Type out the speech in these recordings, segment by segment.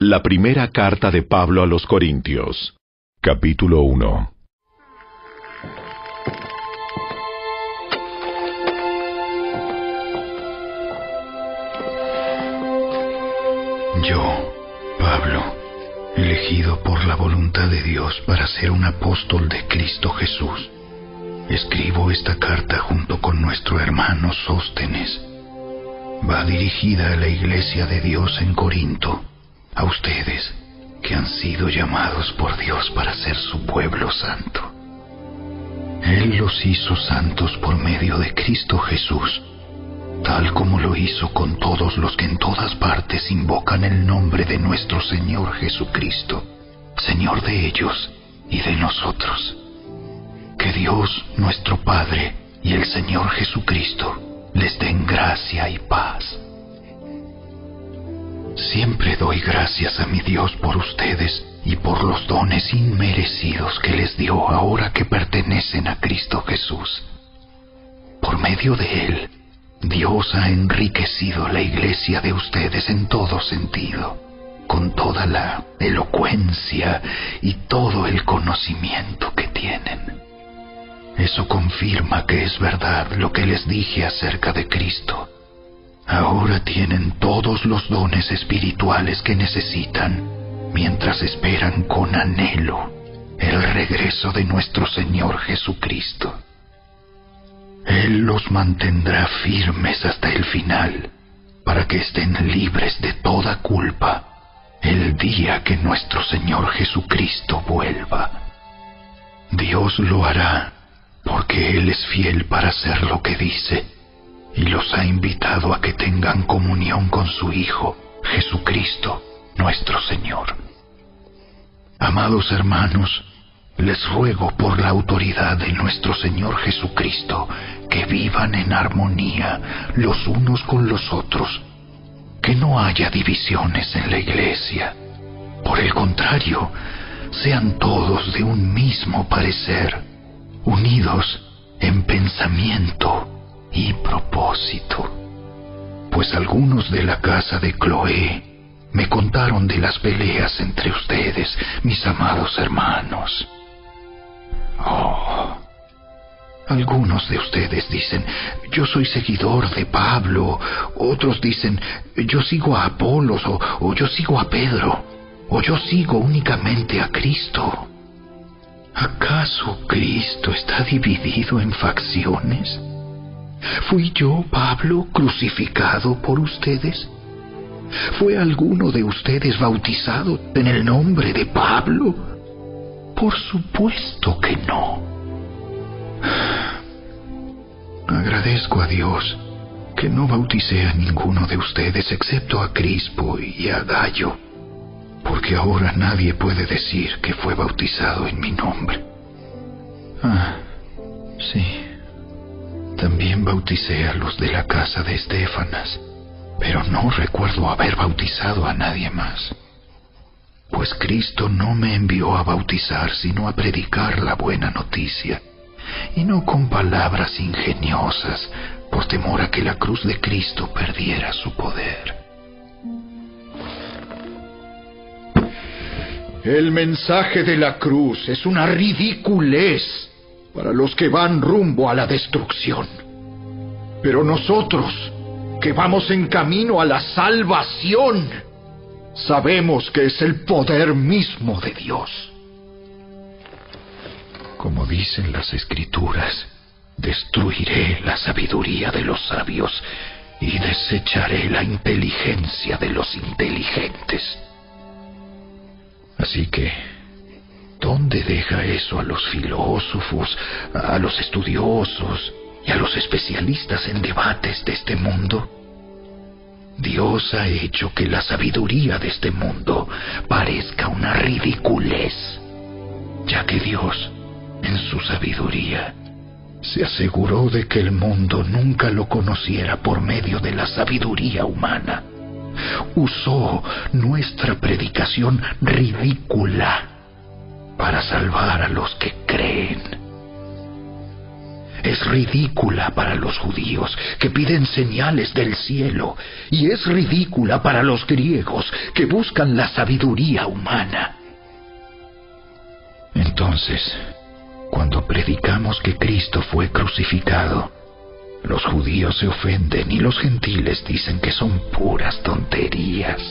La primera carta de Pablo a los Corintios, capítulo 1. Yo, Pablo, elegido por la voluntad de Dios para ser un apóstol de Cristo Jesús, escribo esta carta junto con nuestro hermano Sóstenes. Va dirigida a la iglesia de Dios en Corinto, a ustedes que han sido llamados por Dios para ser su pueblo santo. Él los hizo santos por medio de Cristo Jesús, tal como lo hizo con todos los que en todas partes invocan el nombre de nuestro Señor Jesucristo, Señor de ellos y de nosotros. Que Dios, nuestro Padre, y el Señor Jesucristo les den gracia y paz. Siempre doy gracias a mi Dios por ustedes y por los dones inmerecidos que les dio ahora que pertenecen a Cristo Jesús. Por medio de Él, Dios ha enriquecido la iglesia de ustedes en todo sentido, con toda la elocuencia y todo el conocimiento que tienen. Eso confirma que es verdad lo que les dije acerca de Cristo. Ahora tienen todos los dones espirituales que necesitan, mientras esperan con anhelo el regreso de nuestro Señor Jesucristo. Él los mantendrá firmes hasta el final, para que estén libres de toda culpa el día que nuestro Señor Jesucristo vuelva. Dios lo hará, porque Él es fiel para hacer lo que dice, y los ha invitado a que tengan comunión con su Hijo, Jesucristo, nuestro Señor. Amados hermanos, les ruego por la autoridad de nuestro Señor Jesucristo que vivan en armonía los unos con los otros, que no haya divisiones en la iglesia. Por el contrario, sean todos de un mismo parecer, unidos en pensamiento y propósito. Pues algunos de la casa de Cloé me contaron de las peleas entre ustedes, mis amados hermanos. Algunos de ustedes dicen, yo soy seguidor de Pablo. Otros dicen, yo sigo a Apolos, o yo sigo a Pedro, o yo sigo únicamente a Cristo. ¿Acaso Cristo está dividido en facciones? ¿Fui yo, Pablo, crucificado por ustedes? ¿Fue alguno de ustedes bautizado en el nombre de Pablo? Por supuesto que no. Agradezco a Dios que no bauticé a ninguno de ustedes excepto a Crispo y a Gayo, porque ahora nadie puede decir que fue bautizado en mi nombre. Sí, también bauticé a los de la casa de Estéfanas, pero no recuerdo haber bautizado a nadie más. Pues Cristo no me envió a bautizar, sino a predicar la buena noticia, y no con palabras ingeniosas, por temor a que la cruz de Cristo perdiera su poder. El mensaje de la cruz es una ridiculez para los que van rumbo a la destrucción. Pero nosotros, que vamos en camino a la salvación, sabemos que es el poder mismo de Dios. Como dicen las Escrituras, destruiré la sabiduría de los sabios y desecharé la inteligencia de los inteligentes. Así que, ¿dónde deja eso a los filósofos, a los estudiosos y a los especialistas en debates de este mundo? Dios ha hecho que la sabiduría de este mundo parezca una ridiculez, ya que Dios, en su sabiduría, se aseguró de que el mundo nunca lo conociera por medio de la sabiduría humana. Usó nuestra predicación ridícula para salvar a los que creen. es ridícula para los judíos, que piden señales del cielo, y es ridícula para los griegos, que buscan la sabiduría humana. Entonces, cuando predicamos que Cristo fue crucificado, los judíos se ofenden y los gentiles dicen que son puras tonterías.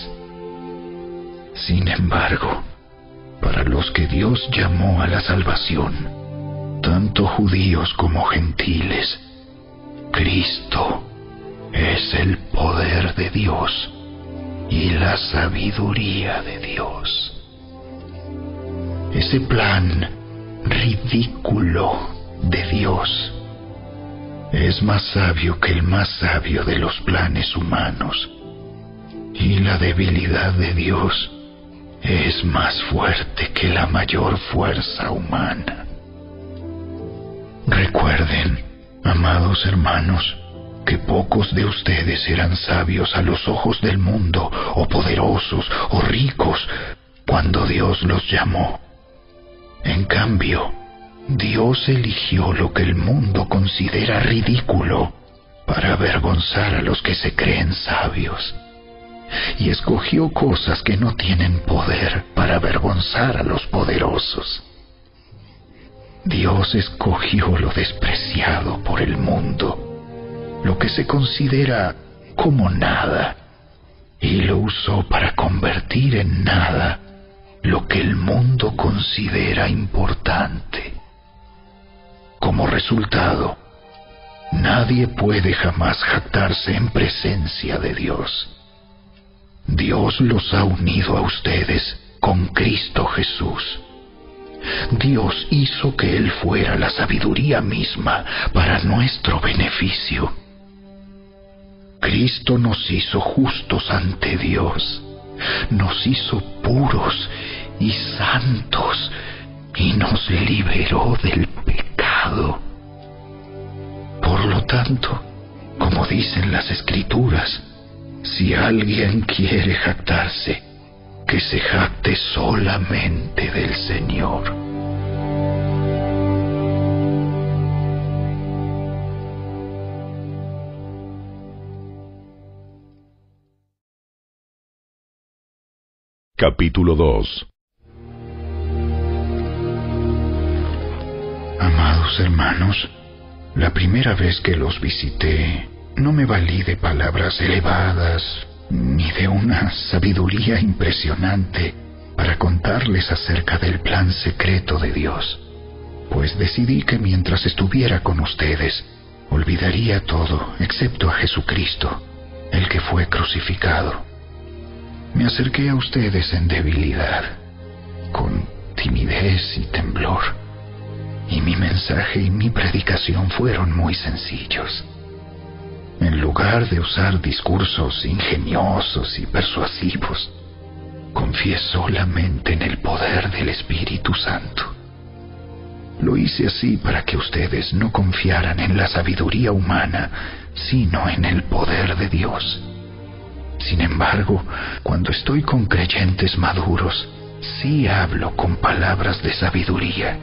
Sin embargo, para los que Dios llamó a la salvación, tanto judíos como gentiles, Cristo es el poder de Dios y la sabiduría de Dios. Ese plan ridículo de Dios es más sabio que el más sabio de los planes humanos, y la debilidad de Dios es más fuerte que la mayor fuerza humana. Recuerden, amados hermanos, que pocos de ustedes eran sabios a los ojos del mundo, o poderosos, o ricos, cuando Dios los llamó. En cambio, Dios eligió lo que el mundo considera ridículo para avergonzar a los que se creen sabios, y escogió cosas que no tienen poder para avergonzar a los poderosos. Dios escogió lo despreciado por el mundo, lo que se considera como nada, y lo usó para convertir en nada lo que el mundo considera importante. Como resultado, nadie puede jamás jactarse en presencia de Dios. Dios los ha unido a ustedes con Cristo Jesús. Dios hizo que Él fuera la sabiduría misma para nuestro beneficio. Cristo nos hizo justos ante Dios, nos hizo puros y santos, y nos liberó del pecado. Por lo tanto, como dicen las Escrituras, si alguien quiere jactarse, que se jacte solamente del Señor. Capítulo 2. Amados hermanos, la primera vez que los visité, no me valí de palabras elevadas ni de una sabiduría impresionante para contarles acerca del plan secreto de Dios, pues decidí que mientras estuviera con ustedes, olvidaría todo excepto a Jesucristo, el que fue crucificado. Me acerqué a ustedes en debilidad, con timidez y temblor, y mi mensaje y mi predicación fueron muy sencillos. En lugar de usar discursos ingeniosos y persuasivos, confié solamente en el poder del Espíritu Santo. Lo hice así para que ustedes no confiaran en la sabiduría humana, sino en el poder de Dios. Sin embargo, cuando estoy con creyentes maduros, sí hablo con palabras de sabiduría,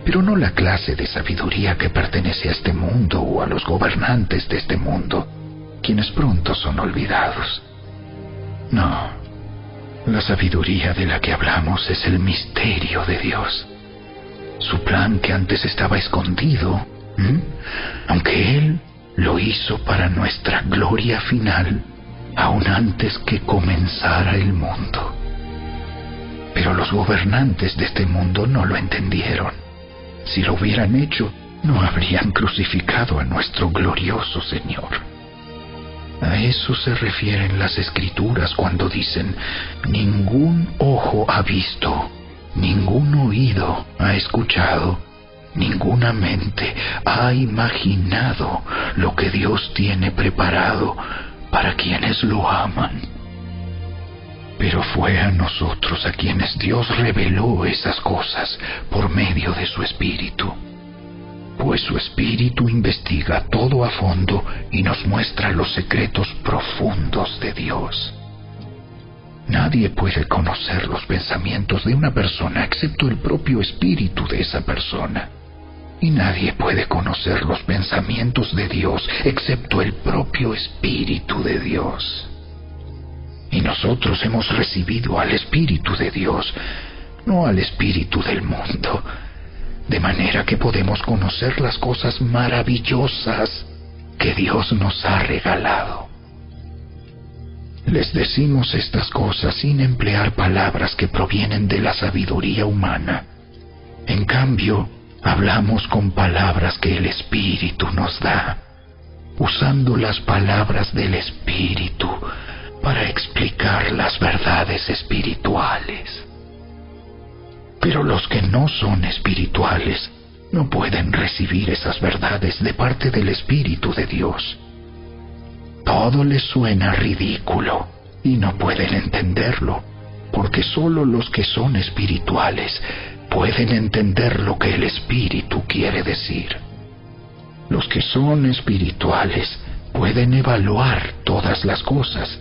pero no la clase de sabiduría que pertenece a este mundo o a los gobernantes de este mundo, quienes pronto son olvidados. No, la sabiduría de la que hablamos es el misterio de Dios, su plan que antes estaba escondido, aunque Él lo hizo para nuestra gloria final, aún antes que comenzara el mundo. Pero los gobernantes de este mundo no lo entendieron. Si lo hubieran hecho, no habrían crucificado a nuestro glorioso Señor. A eso se refieren las Escrituras cuando dicen: ningún ojo ha visto, ningún oído ha escuchado, ninguna mente ha imaginado lo que Dios tiene preparado para quienes lo aman. Pero fue a nosotros a quienes Dios reveló esas cosas por medio de su Espíritu, pues su Espíritu investiga todo a fondo y nos muestra los secretos profundos de Dios. Nadie puede conocer los pensamientos de una persona excepto el propio Espíritu de esa persona. y nadie puede conocer los pensamientos de Dios excepto el propio Espíritu de Dios. Y nosotros hemos recibido al Espíritu de Dios, no al espíritu del mundo, de manera que podemos conocer las cosas maravillosas que Dios nos ha regalado. Les decimos estas cosas sin emplear palabras que provienen de la sabiduría humana. En cambio, hablamos con palabras que el Espíritu nos da, usando las palabras del Espíritu para explicar las verdades espirituales. Pero los que no son espirituales no pueden recibir esas verdades de parte del Espíritu de Dios. Todo les suena ridículo y no pueden entenderlo, porque solo los que son espirituales pueden entender lo que el Espíritu quiere decir. Los que son espirituales pueden evaluar todas las cosas,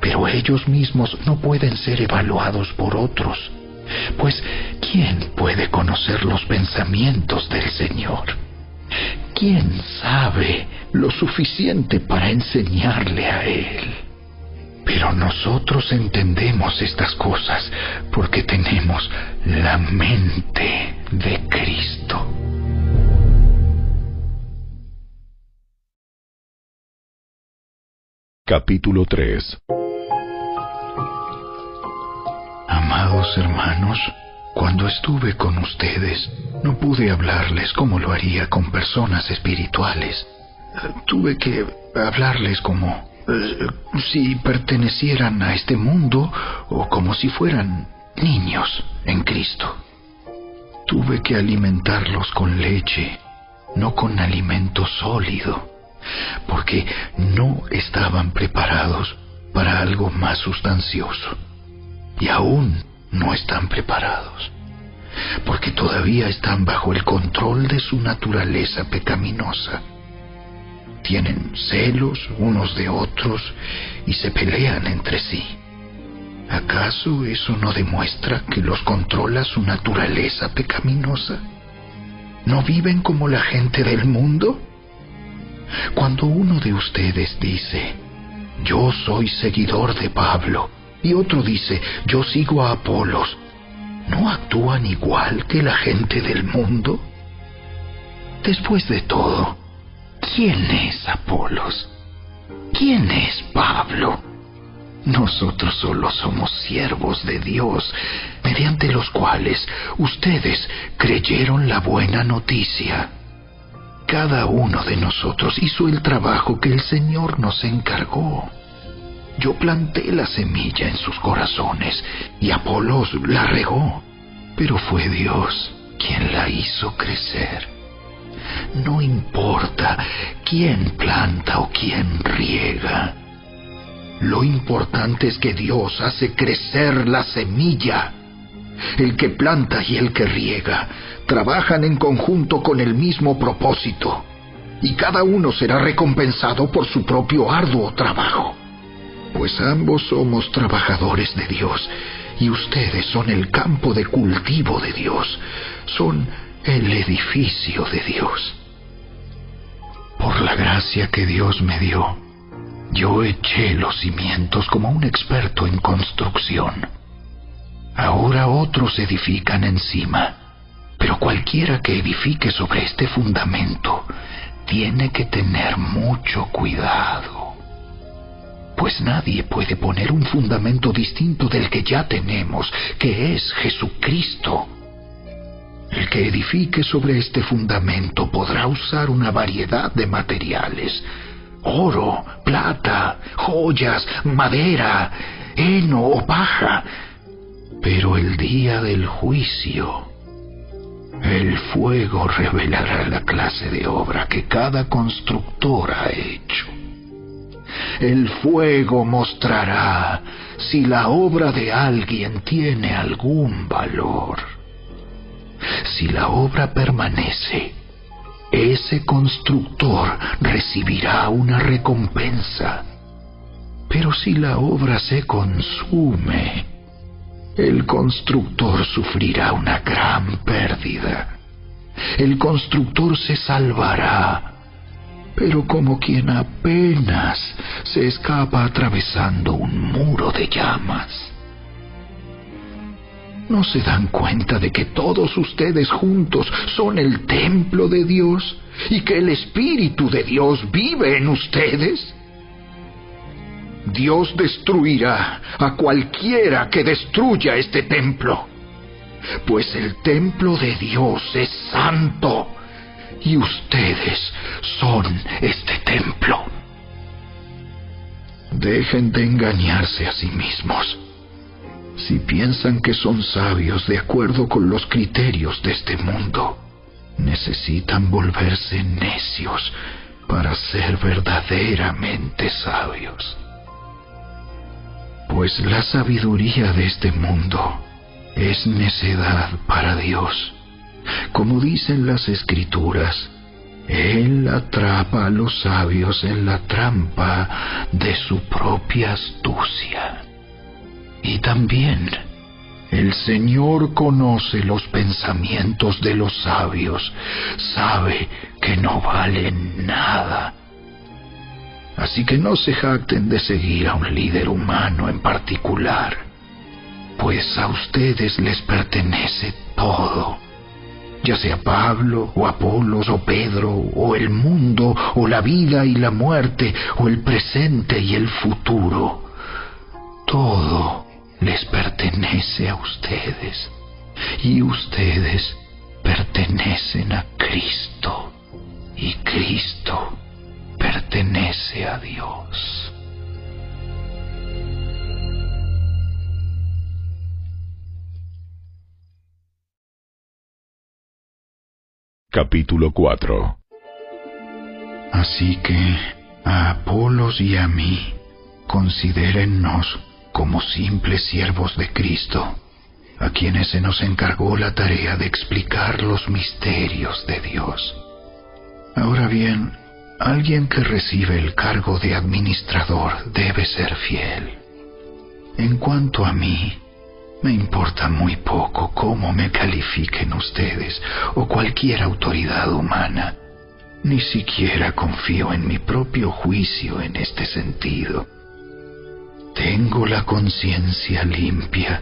pero ellos mismos no pueden ser evaluados por otros. Pues, ¿quién puede conocer los pensamientos del Señor? ¿Quién sabe lo suficiente para enseñarle a Él? Pero nosotros entendemos estas cosas porque tenemos la mente de Cristo. Capítulo 3. Amados hermanos, cuando estuve con ustedes, no pude hablarles como lo haría con personas espirituales. Tuve que hablarles como si pertenecieran a este mundo o como si fueran niños en Cristo. Tuve que alimentarlos con leche, no con alimento sólido, porque no estaban preparados para algo más sustancioso. Y aún no están preparados, porque todavía están bajo el control de su naturaleza pecaminosa. Tienen celos unos de otros y se pelean entre sí. ¿Acaso eso no demuestra que los controla su naturaleza pecaminosa? ¿No viven como la gente del mundo? Cuando uno de ustedes dice, yo soy seguidor de Pablo, y otro dice, yo sigo a Apolos, ¿no actúan igual que la gente del mundo? Después de todo, ¿quién es Apolos? ¿Quién es Pablo? Nosotros solo somos siervos de Dios, mediante los cuales ustedes creyeron la buena noticia. Cada uno de nosotros hizo el trabajo que el Señor nos encargó. Yo planté la semilla en sus corazones y Apolos la regó, pero fue Dios quien la hizo crecer. No importa quién planta o quién riega. Lo importante es que Dios hace crecer la semilla. El que planta y el que riega trabajan en conjunto con el mismo propósito, y cada uno será recompensado por su propio arduo trabajo. Pues ambos somos trabajadores de Dios, y ustedes son el campo de cultivo de Dios, son el edificio de Dios. Por la gracia que Dios me dio, yo eché los cimientos como un experto en construcción. Ahora otros edifican encima, pero cualquiera que edifique sobre este fundamento tiene que tener mucho cuidado. Pues nadie puede poner un fundamento distinto del que ya tenemos, que es Jesucristo. El que edifique sobre este fundamento podrá usar una variedad de materiales: oro, plata, joyas, madera, heno o paja. Pero el día del juicio, el fuego revelará la clase de obra que cada constructor ha hecho. El fuego mostrará si la obra de alguien tiene algún valor. Si la obra permanece, ese constructor recibirá una recompensa. Pero si la obra se consume, el constructor sufrirá una gran pérdida. El constructor se salvará, pero como quien apenas se escapa atravesando un muro de llamas. ¿No se dan cuenta de que todos ustedes juntos son el templo de Dios y que el Espíritu de Dios vive en ustedes? Dios destruirá a cualquiera que destruya este templo, pues el templo de Dios es santo y ustedes son este templo. Dejen de engañarse a sí mismos. Si piensan que son sabios de acuerdo con los criterios de este mundo, necesitan volverse necios para ser verdaderamente sabios. Pues la sabiduría de este mundo es necedad para Dios. Como dicen las Escrituras, Él atrapa a los sabios en la trampa de su propia astucia. Y también el Señor conoce los pensamientos de los sabios, sabe que no valen nada. Así que no se jacten de seguir a un líder humano en particular, pues a ustedes les pertenece todo, ya sea Pablo, o Apolos, o Pedro, o el mundo, o la vida y la muerte, o el presente y el futuro. Todo les pertenece a ustedes, y ustedes pertenecen a Cristo, y Cristo pertenece a Dios. Capítulo 4. Así que a Apolos y a mí, considérennos como simples siervos de Cristo, a quienes se nos encargó la tarea de explicar los misterios de Dios. Ahora bien, alguien que recibe el cargo de administrador debe ser fiel. En cuanto a mí, me importa muy poco cómo me califiquen ustedes o cualquier autoridad humana. Ni siquiera confío en mi propio juicio en este sentido. Tengo la conciencia limpia,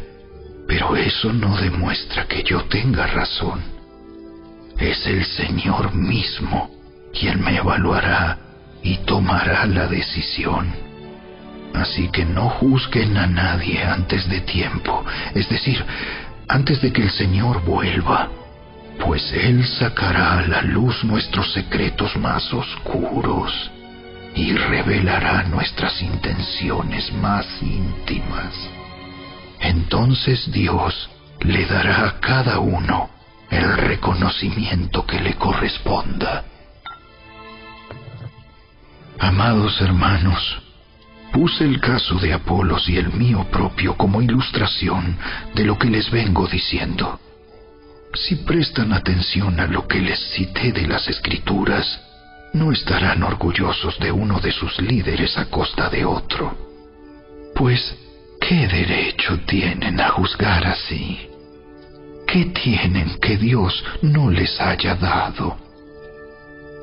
pero eso no demuestra que yo tenga razón. Es el Señor mismo quien me evaluará y tomará la decisión. Así que no juzguen a nadie antes de tiempo, es decir, antes de que el Señor vuelva, pues Él sacará a la luz nuestros secretos más oscuros y revelará nuestras intenciones más íntimas. Entonces Dios le dará a cada uno el reconocimiento que le corresponda. Amados hermanos, puse el caso de Apolos y el mío propio como ilustración de lo que les vengo diciendo. Si prestan atención a lo que les cité de las Escrituras, no estarán orgullosos de uno de sus líderes a costa de otro. Pues, ¿qué derecho tienen a juzgar así? ¿Qué tienen que Dios no les haya dado?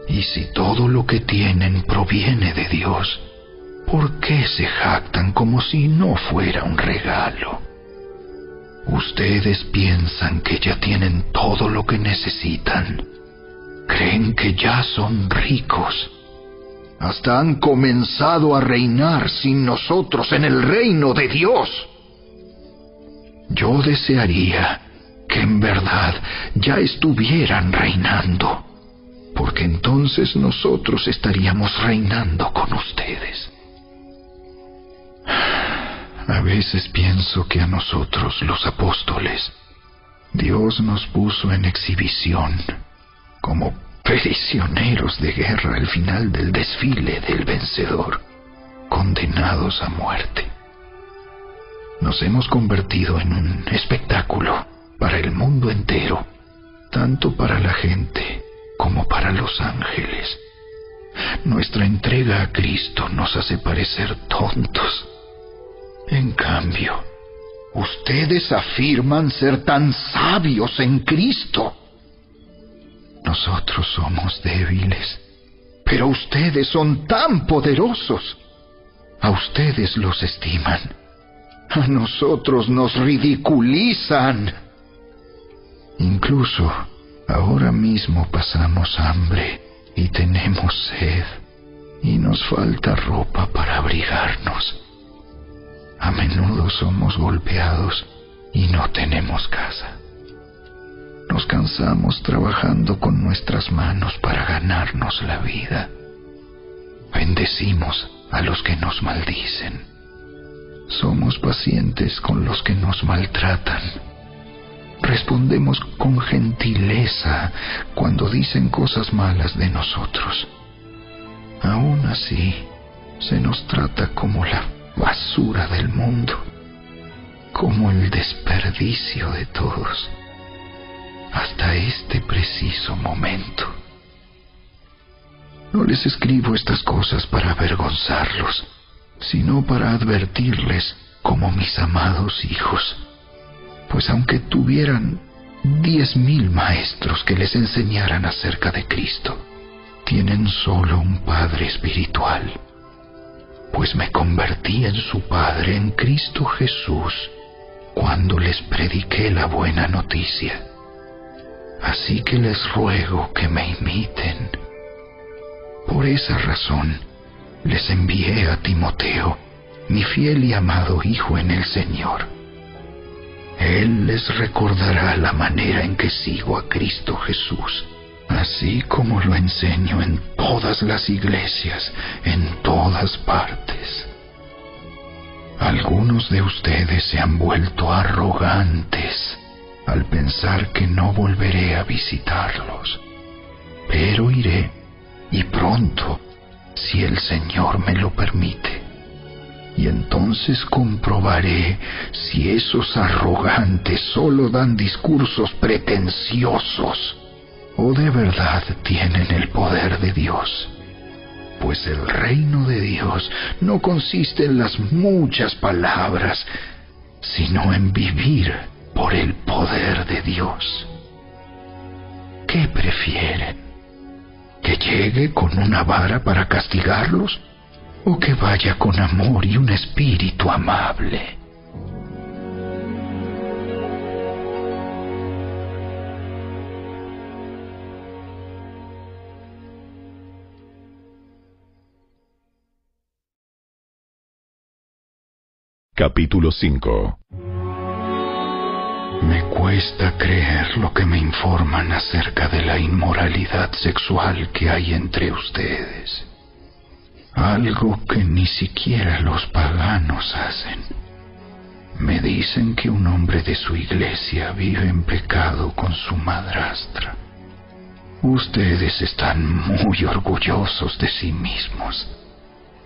Y si todo lo que tienen proviene de Dios, ¿por qué se jactan como si no fuera un regalo? Ustedes piensan que ya tienen todo lo que necesitan. Creen que ya son ricos. Hasta han comenzado a reinar sin nosotros en el reino de Dios. Yo desearía que en verdad ya estuvieran reinando, porque entonces nosotros estaríamos reinando con ustedes. A veces pienso que a nosotros, los apóstoles, Dios nos puso en exhibición como prisioneros de guerra al final del desfile del vencedor, condenados a muerte. Nos hemos convertido en un espectáculo para el mundo entero, tanto para la gente como para los ángeles. Nuestra entrega a Cristo nos hace parecer tontos. En cambio, ustedes afirman ser tan sabios en Cristo. Nosotros somos débiles, pero ustedes son tan poderosos. A ustedes los estiman. A nosotros nos ridiculizan. Incluso ahora mismo pasamos hambre y tenemos sed, y nos falta ropa para abrigarnos. A menudo somos golpeados y no tenemos casa. Nos cansamos trabajando con nuestras manos para ganarnos la vida. Bendecimos a los que nos maldicen. Somos pacientes con los que nos maltratan. Respondemos con gentileza cuando dicen cosas malas de nosotros. Aún así, se nos trata como la basura del mundo, como el desperdicio de todos, hasta este preciso momento. No les escribo estas cosas para avergonzarlos, sino para advertirles como mis amados hijos, pues aunque tuvieran 10,000 maestros que les enseñaran acerca de Cristo, tienen solo un Padre espiritual, pues me convertí en su Padre en Cristo Jesús cuando les prediqué la buena noticia. Así que les ruego que me imiten. Por esa razón, les envié a Timoteo, mi fiel y amado hijo en el Señor. Él les recordará la manera en que sigo a Cristo Jesús, así como lo enseño en todas las iglesias, en todas partes. Algunos de ustedes se han vuelto arrogantes al pensar que no volveré a visitarlos, pero iré, y pronto, si el Señor me lo permite. Y entonces comprobaré si esos arrogantes solo dan discursos pretenciosos o de verdad tienen el poder de Dios. Pues el reino de Dios no consiste en las muchas palabras, sino en vivir por el poder de Dios. ¿Qué prefieren? ¿Que llegue con una vara para castigarlos? ¿O que vaya con amor y un espíritu amable? Capítulo 5. Me cuesta creer lo que me informan acerca de la inmoralidad sexual que hay entre ustedes. Algo que ni siquiera los paganos hacen. Me dicen que un hombre de su iglesia vive en pecado con su madrastra. Ustedes están muy orgullosos de sí mismos.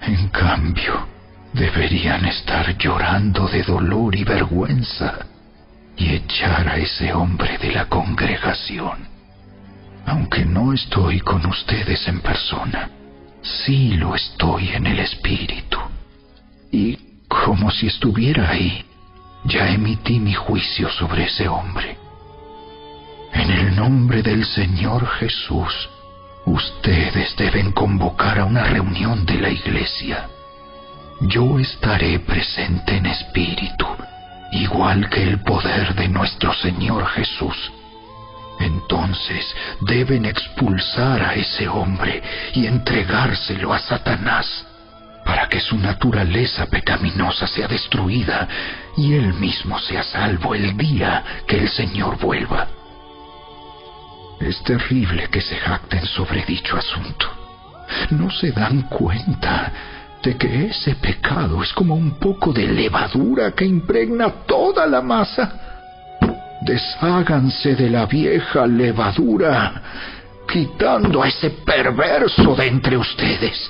En cambio, deberían estar llorando de dolor y vergüenza y echar a ese hombre de la congregación. Aunque no estoy con ustedes en persona, sí lo estoy en el espíritu. Y como si estuviera ahí, ya emití mi juicio sobre ese hombre. En el nombre del Señor Jesús, ustedes deben convocar a una reunión de la iglesia. Yo estaré presente en espíritu, igual que el poder de nuestro Señor Jesús. Entonces deben expulsar a ese hombre y entregárselo a Satanás, para que su naturaleza pecaminosa sea destruida y él mismo sea salvo el día que el Señor vuelva. Es terrible que se jacten sobre dicho asunto. ¿No se dan cuenta de que ese pecado es como un poco de levadura que impregna toda la masa? Desháganse de la vieja levadura, quitando a ese perverso de entre ustedes.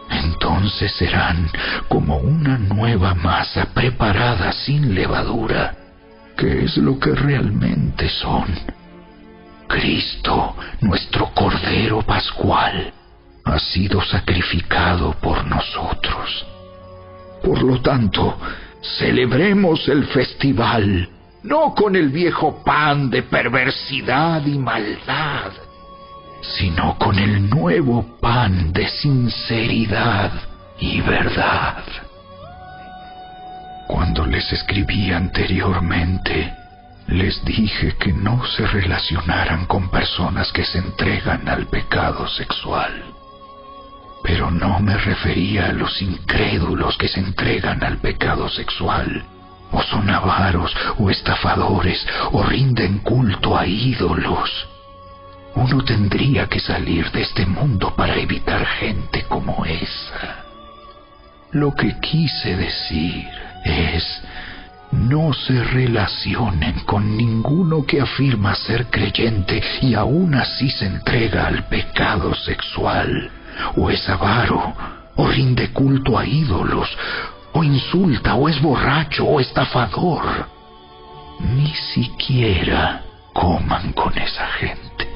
Entonces serán como una nueva masa preparada sin levadura, que es lo que realmente son. Cristo, nuestro Cordero Pascual, ha sido sacrificado por nosotros. Por lo tanto, celebremos el festival no con el viejo pan de perversidad y maldad, sino con el nuevo pan de sinceridad y verdad. Cuando les escribí anteriormente, les dije que no se relacionaran con personas que se entregan al pecado sexual. Pero no me refería a los incrédulos que se entregan al pecado sexual, o son avaros, o estafadores, o rinden culto a ídolos. Uno tendría que salir de este mundo para evitar gente como esa. Lo que quise decir es: no se relacionen con ninguno que afirma ser creyente y aún así se entrega al pecado sexual, o es avaro, o rinde culto a ídolos, o insulta, o es borracho, o estafador. Ni siquiera coman con esa gente.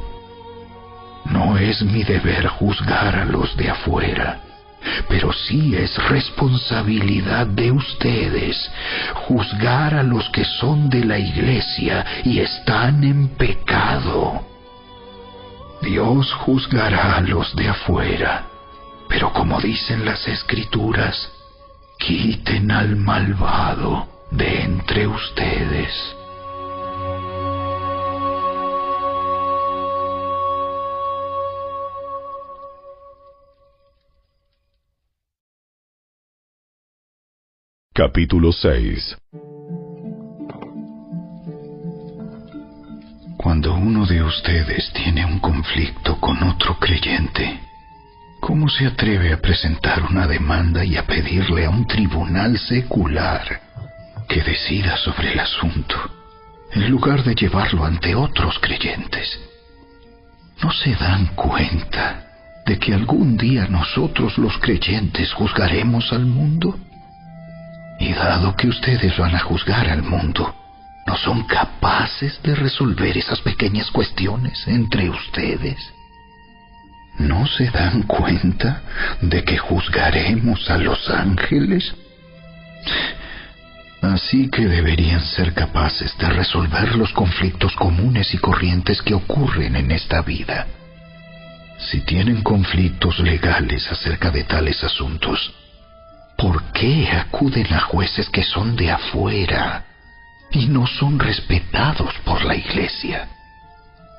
No es mi deber juzgar a los de afuera, pero sí es responsabilidad de ustedes juzgar a los que son de la iglesia y están en pecado. Dios juzgará a los de afuera, pero como dicen las Escrituras, quiten al malvado de entre ustedes. Capítulo 6. Cuando uno de ustedes tiene un conflicto con otro creyente, ¿cómo se atreve a presentar una demanda y a pedirle a un tribunal secular que decida sobre el asunto, en lugar de llevarlo ante otros creyentes? ¿No se dan cuenta de que algún día nosotros los creyentes juzgaremos al mundo? Y dado que ustedes van a juzgar al mundo, ¿no son capaces de resolver esas pequeñas cuestiones entre ustedes? ¿No se dan cuenta de que juzgaremos a los ángeles? Así que deberían ser capaces de resolver los conflictos comunes y corrientes que ocurren en esta vida. Si tienen conflictos legales acerca de tales asuntos, ¿por qué acuden a jueces que son de afuera y no son respetados por la iglesia?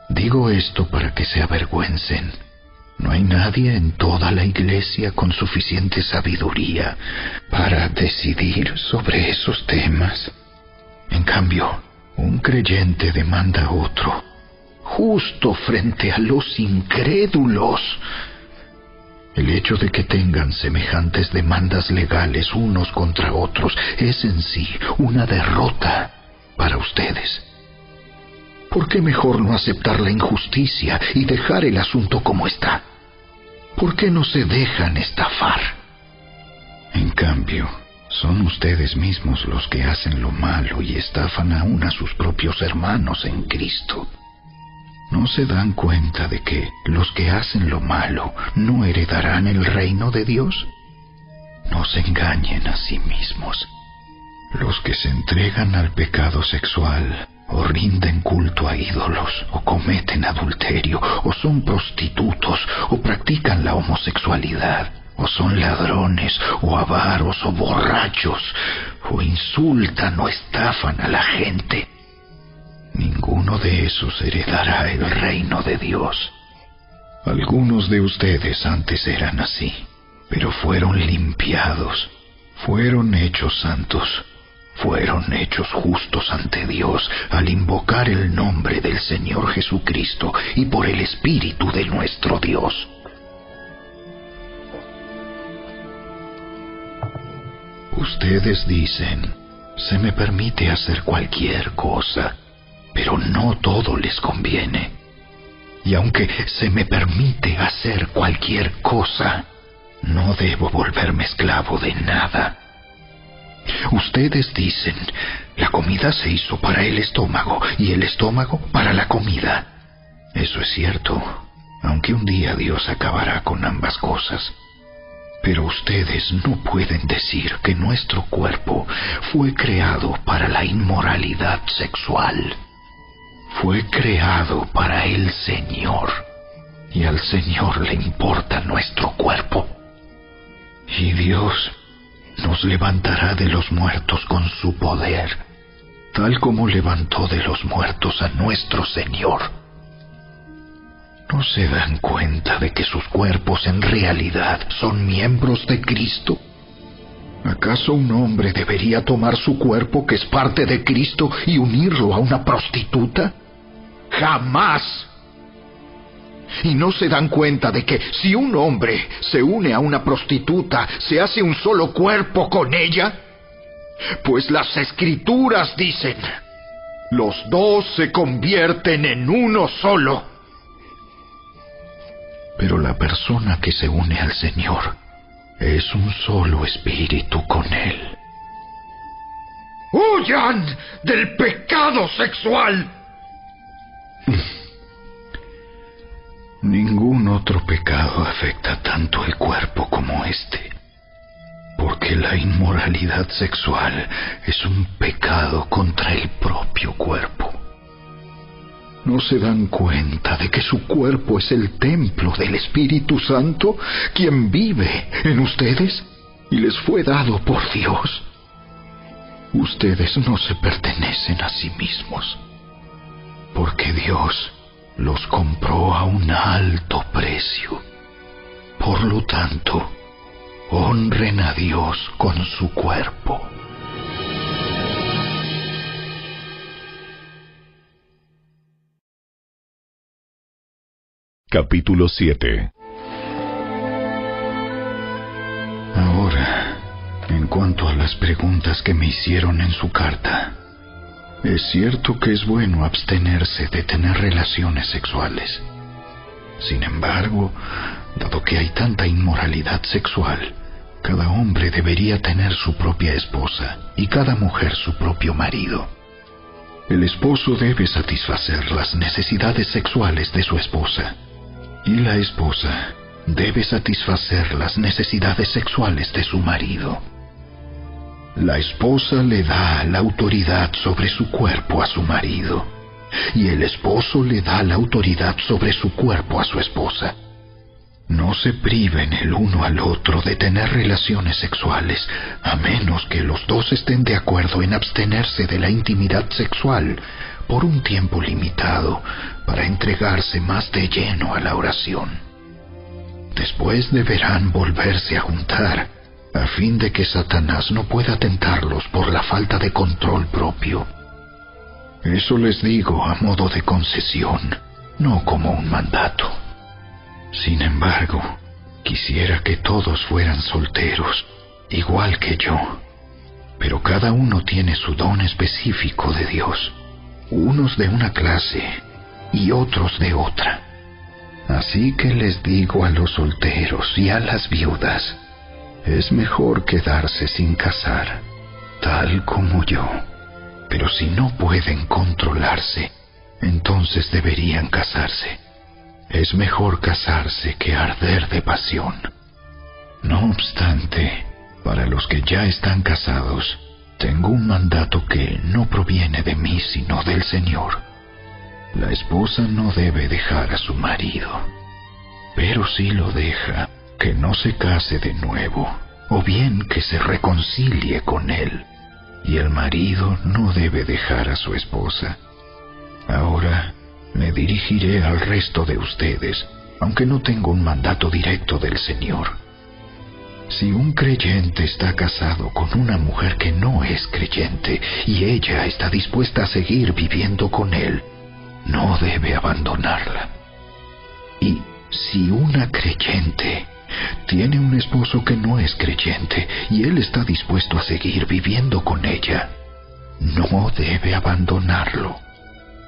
Digo esto para que se avergüencen. No hay nadie en toda la iglesia con suficiente sabiduría para decidir sobre esos temas. En cambio, un creyente demanda a otro, justo frente a los incrédulos. El hecho de que tengan semejantes demandas legales unos contra otros es en sí una derrota para ustedes. ¿Por qué mejor no aceptar la injusticia y dejar el asunto como está? ¿Por qué no se dejan estafar? En cambio, son ustedes mismos los que hacen lo malo y estafan aún a sus propios hermanos en Cristo. ¿No se dan cuenta de que los que hacen lo malo no heredarán el reino de Dios? No se engañen a sí mismos. Los que se entregan al pecado sexual, o rinden culto a ídolos, o cometen adulterio, o son prostitutos, o practican la homosexualidad, o son ladrones, o avaros, o borrachos, o insultan o estafan a la gente, ninguno de esos heredará el reino de Dios. Algunos de ustedes antes eran así, pero fueron limpiados, fueron hechos santos, fueron hechos justos ante Dios al invocar el nombre del Señor Jesucristo y por el Espíritu de nuestro Dios. Ustedes dicen, se me permite hacer cualquier cosa, pero no todo les conviene. Y aunque se me permite hacer cualquier cosa, no debo volverme esclavo de nada. Ustedes dicen, la comida se hizo para el estómago y el estómago para la comida. Eso es cierto, aunque un día Dios acabará con ambas cosas. Pero ustedes no pueden decir que nuestro cuerpo fue creado para la inmoralidad sexual. Fue creado para el Señor, y al Señor le importa nuestro cuerpo. Y Dios nos levantará de los muertos con su poder, tal como levantó de los muertos a nuestro Señor. ¿No se dan cuenta de que sus cuerpos en realidad son miembros de Cristo? ¿Acaso un hombre debería tomar su cuerpo, que es parte de Cristo, y unirlo a una prostituta? ¡Jamás! ¿Y no se dan cuenta de que si un hombre se une a una prostituta, se hace un solo cuerpo con ella? Pues las Escrituras dicen: los dos se convierten en uno solo. Pero la persona que se une al Señor es un solo espíritu con Él. ¡Huyan del pecado sexual! Ningún otro pecado afecta tanto el cuerpo como este, porque la inmoralidad sexual es un pecado contra el propio cuerpo. ¿No se dan cuenta de que su cuerpo es el templo del Espíritu Santo, quien vive en ustedes y les fue dado por Dios? Ustedes no se pertenecen a sí mismos, porque Dios los compró a un alto precio. Por lo tanto, honren a Dios con su cuerpo. Capítulo 7. Ahora, en cuanto a las preguntas que me hicieron en su carta, es cierto que es bueno abstenerse de tener relaciones sexuales. Sin embargo, dado que hay tanta inmoralidad sexual, cada hombre debería tener su propia esposa y cada mujer su propio marido. El esposo debe satisfacer las necesidades sexuales de su esposa, y la esposa debe satisfacer las necesidades sexuales de su marido. La esposa le da la autoridad sobre su cuerpo a su marido, y el esposo le da la autoridad sobre su cuerpo a su esposa. No se priven el uno al otro de tener relaciones sexuales, a menos que los dos estén de acuerdo en abstenerse de la intimidad sexual por un tiempo limitado para entregarse más de lleno a la oración. Después deberán volverse a juntar, a fin de que Satanás no pueda tentarlos por la falta de control propio. Eso les digo a modo de concesión, no como un mandato. Sin embargo, quisiera que todos fueran solteros, igual que yo. Pero cada uno tiene su don específico de Dios, unos de una clase y otros de otra. Así que les digo a los solteros y a las viudas: es mejor quedarse sin casar, tal como yo. Pero si no pueden controlarse, entonces deberían casarse. Es mejor casarse que arder de pasión. No obstante, para los que ya están casados, tengo un mandato que no proviene de mí, sino del Señor. La esposa no debe dejar a su marido, pero si lo deja, que no se case de nuevo, o bien que se reconcilie con él. Y el marido no debe dejar a su esposa. Ahora me dirigiré al resto de ustedes, aunque no tengo un mandato directo del Señor. Si un creyente está casado con una mujer que no es creyente y ella está dispuesta a seguir viviendo con él, no debe abandonarla. Y si una creyente tiene un esposo que no es creyente y él está dispuesto a seguir viviendo con ella, no debe abandonarlo,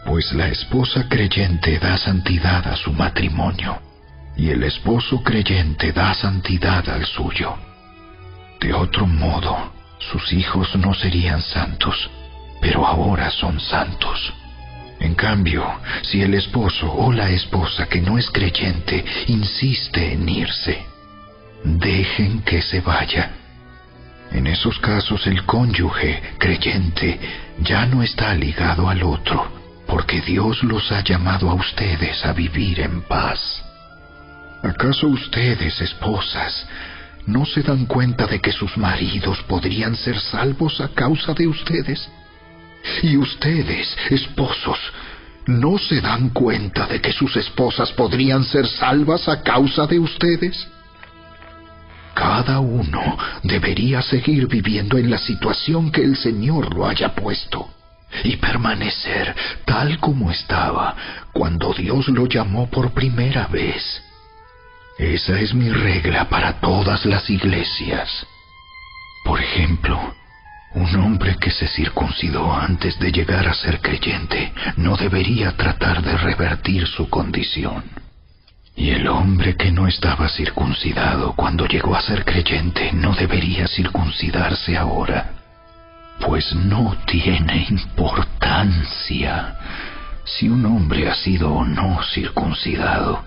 pues la esposa creyente da santidad a su matrimonio y el esposo creyente da santidad al suyo. De otro modo, sus hijos no serían santos, pero ahora son santos. En cambio, si el esposo o la esposa que no es creyente insiste en irse, dejen que se vaya. En esos casos el cónyuge creyente ya no está ligado al otro, porque Dios los ha llamado a ustedes a vivir en paz. ¿Acaso ustedes, esposas, no se dan cuenta de que sus maridos podrían ser salvos a causa de ustedes? Y ustedes, esposos, ¿no se dan cuenta de que sus esposas podrían ser salvas a causa de ustedes? Cada uno debería seguir viviendo en la situación que el Señor lo haya puesto y permanecer tal como estaba cuando Dios lo llamó por primera vez. Esa es mi regla para todas las iglesias. Por ejemplo, un hombre que se circuncidó antes de llegar a ser creyente no debería tratar de revertir su condición. Y el hombre que no estaba circuncidado cuando llegó a ser creyente no debería circuncidarse ahora, pues no tiene importancia si un hombre ha sido o no circuncidado.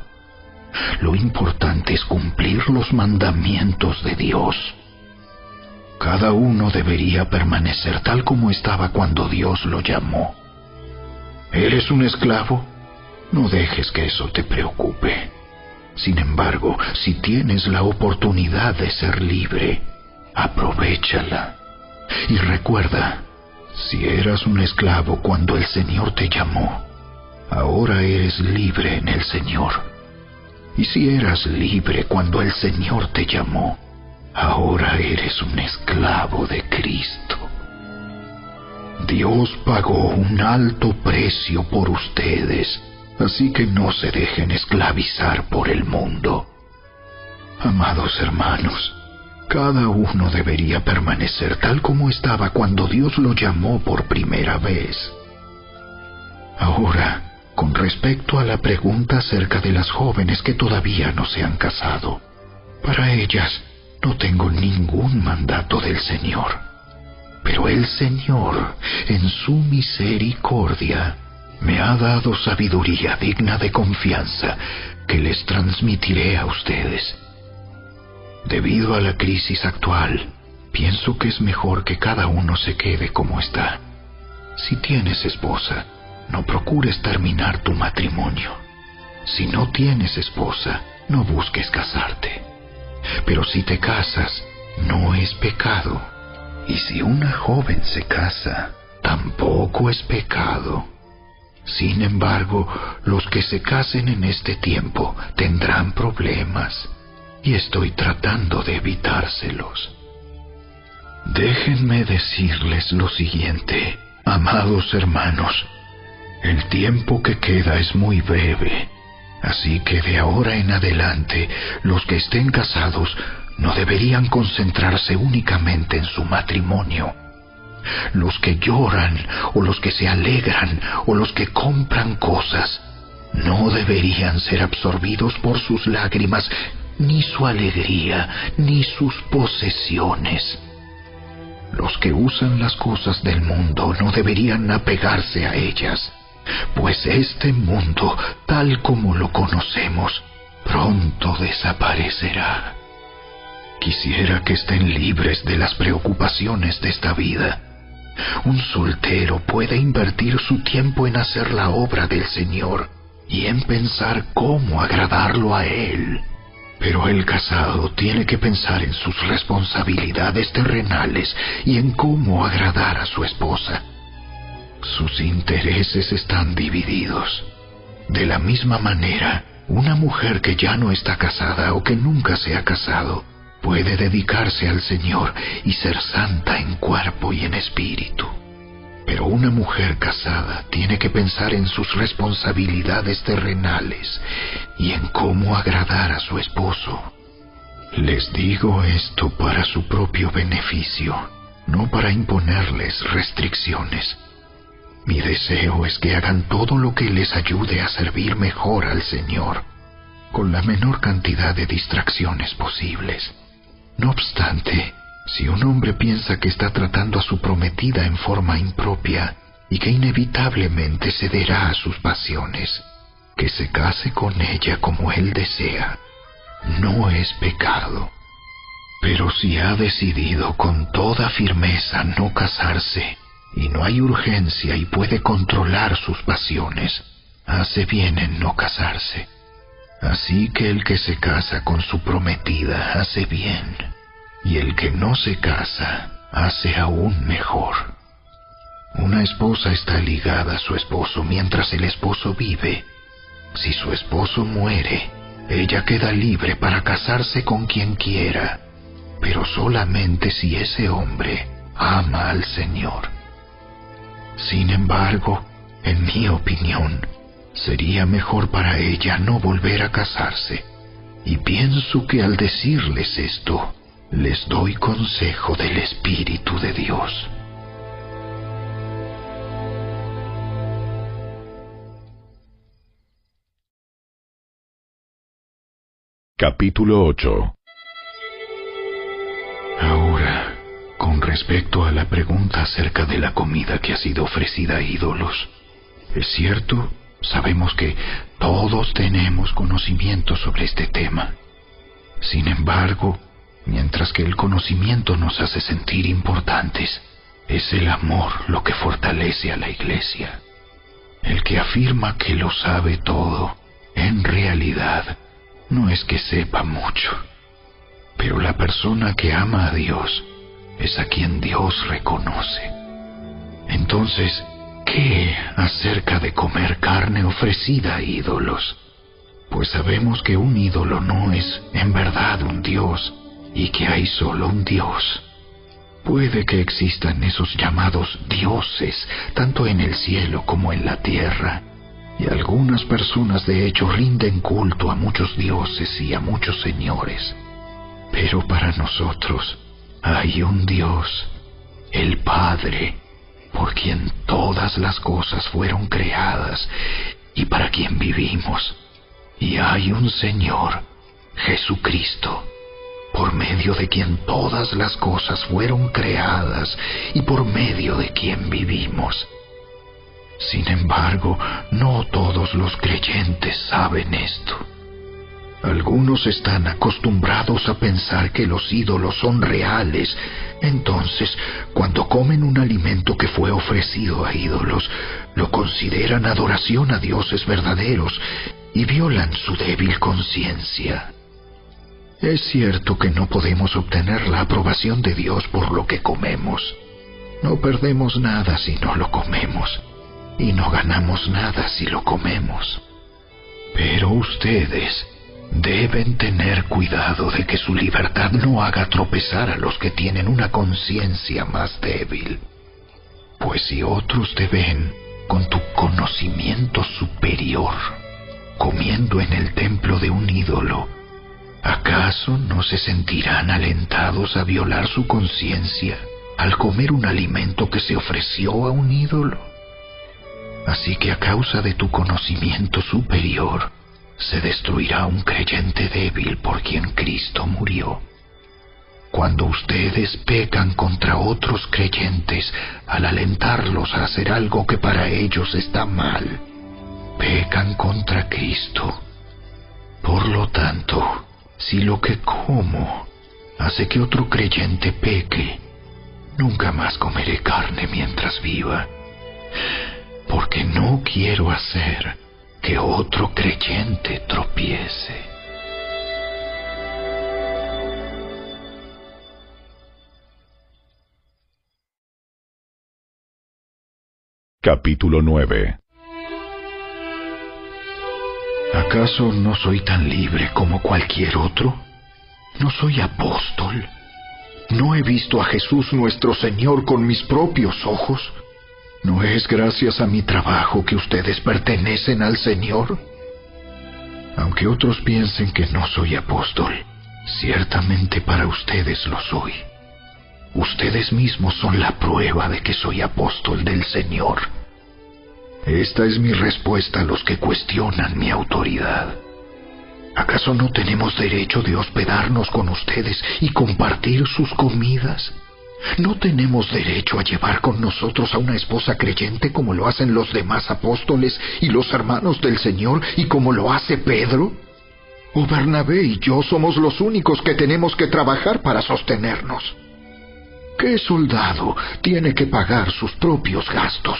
Lo importante es cumplir los mandamientos de Dios. Cada uno debería permanecer tal como estaba cuando Dios lo llamó. ¿Eres un esclavo? No dejes que eso te preocupe. Sin embargo, si tienes la oportunidad de ser libre, aprovéchala. Y recuerda, si eras un esclavo cuando el Señor te llamó, ahora eres libre en el Señor. Y si eras libre cuando el Señor te llamó, ahora eres un esclavo de Cristo. Dios pagó un alto precio por ustedes, así que no se dejen esclavizar por el mundo. Amados hermanos, cada uno debería permanecer tal como estaba cuando Dios lo llamó por primera vez. Ahora, con respecto a la pregunta acerca de las jóvenes que todavía no se han casado, para ellas no tengo ningún mandato del Señor. Pero el Señor, en su misericordia, me ha dado sabiduría digna de confianza que les transmitiré a ustedes. Debido a la crisis actual, pienso que es mejor que cada uno se quede como está. Si tienes esposa, no procures terminar tu matrimonio. Si no tienes esposa, no busques casarte. Pero si te casas, no es pecado. Y si una joven se casa, tampoco es pecado. Sin embargo, los que se casen en este tiempo tendrán problemas, y estoy tratando de evitárselos. Déjenme decirles lo siguiente, amados hermanos. El tiempo que queda es muy breve, así que de ahora en adelante, los que estén casados no deberían concentrarse únicamente en su matrimonio. Los que lloran, o los que se alegran, o los que compran cosas, no deberían ser absorbidos por sus lágrimas, ni su alegría, ni sus posesiones. Los que usan las cosas del mundo no deberían apegarse a ellas, pues este mundo, tal como lo conocemos, pronto desaparecerá. Quisiera que estén libres de las preocupaciones de esta vida. Un soltero puede invertir su tiempo en hacer la obra del Señor y en pensar cómo agradarlo a Él. Pero el casado tiene que pensar en sus responsabilidades terrenales y en cómo agradar a su esposa. Sus intereses están divididos. De la misma manera, una mujer que ya no está casada o que nunca se ha casado puede dedicarse al Señor y ser santa en cuerpo y en espíritu. Pero una mujer casada tiene que pensar en sus responsabilidades terrenales y en cómo agradar a su esposo. Les digo esto para su propio beneficio, no para imponerles restricciones. Mi deseo es que hagan todo lo que les ayude a servir mejor al Señor, con la menor cantidad de distracciones posibles. No obstante, si un hombre piensa que está tratando a su prometida en forma impropia y que inevitablemente cederá a sus pasiones, que se case con ella como él desea. No es pecado, Pero si ha decidido con toda firmeza no casarse, y no hay urgencia y puede controlar sus pasiones, hace bien en no casarse. Así que el que se casa con su prometida hace bien, y el que no se casa hace aún mejor. Una esposa está ligada a su esposo mientras el esposo vive. Si su esposo muere, ella queda libre para casarse con quien quiera, pero solamente si ese hombre ama al Señor. Sin embargo, en mi opinión, sería mejor para ella no volver a casarse, y pienso que al decirles esto, les doy consejo del Espíritu de Dios. Capítulo 8. Ahora, con respecto a la pregunta acerca de la comida que ha sido ofrecida a ídolos, es cierto, sabemos que todos tenemos conocimiento sobre este tema. Sin embargo, mientras que el conocimiento nos hace sentir importantes, es el amor lo que fortalece a la Iglesia. El que afirma que lo sabe todo, en realidad, no es que sepa mucho. Pero la persona que ama a Dios es a quien Dios reconoce. Entonces, ¿qué acerca de comer carne ofrecida a ídolos? Pues sabemos que un ídolo no es en verdad un Dios, y que hay solo un Dios. Puede que existan esos llamados dioses, tanto en el cielo como en la tierra, y algunas personas de hecho rinden culto a muchos dioses y a muchos señores. Pero para nosotros hay un Dios, el Padre, por quien todas las cosas fueron creadas y para quien vivimos. Y hay un Señor, Jesucristo, por medio de quien todas las cosas fueron creadas y por medio de quien vivimos. Sin embargo, no todos los creyentes saben esto. Algunos están acostumbrados a pensar que los ídolos son reales. Entonces, cuando comen un alimento que fue ofrecido a ídolos, lo consideran adoración a dioses verdaderos y violan su débil conciencia. Es cierto que no podemos obtener la aprobación de Dios por lo que comemos. No perdemos nada si no lo comemos, y no ganamos nada si lo comemos. Pero ustedes deben tener cuidado de que su libertad no haga tropezar a los que tienen una conciencia más débil. Pues si otros te ven con tu conocimiento superior comiendo en el templo de un ídolo, ¿acaso no se sentirán alentados a violar su conciencia al comer un alimento que se ofreció a un ídolo? Así que a causa de tu conocimiento superior, se destruirá un creyente débil por quien Cristo murió. Cuando ustedes pecan contra otros creyentes al alentarlos a hacer algo que para ellos está mal, pecan contra Cristo. Por lo tanto, si lo que como hace que otro creyente peque, nunca más comeré carne mientras viva, porque no quiero hacer que otro creyente tropiece. Capítulo 9. ¿Acaso no soy tan libre como cualquier otro? ¿No soy apóstol? ¿No he visto a Jesús nuestro Señor con mis propios ojos? ¿No es gracias a mi trabajo que ustedes pertenecen al Señor? Aunque otros piensen que no soy apóstol, ciertamente para ustedes lo soy. Ustedes mismos son la prueba de que soy apóstol del Señor. Esta es mi respuesta a los que cuestionan mi autoridad. ¿Acaso no tenemos derecho de hospedarnos con ustedes y compartir sus comidas? ¿No tenemos derecho a llevar con nosotros a una esposa creyente como lo hacen los demás apóstoles y los hermanos del Señor y como lo hace Pedro? ¿O Bernabé y yo somos los únicos que tenemos que trabajar para sostenernos? ¿Qué soldado tiene que pagar sus propios gastos?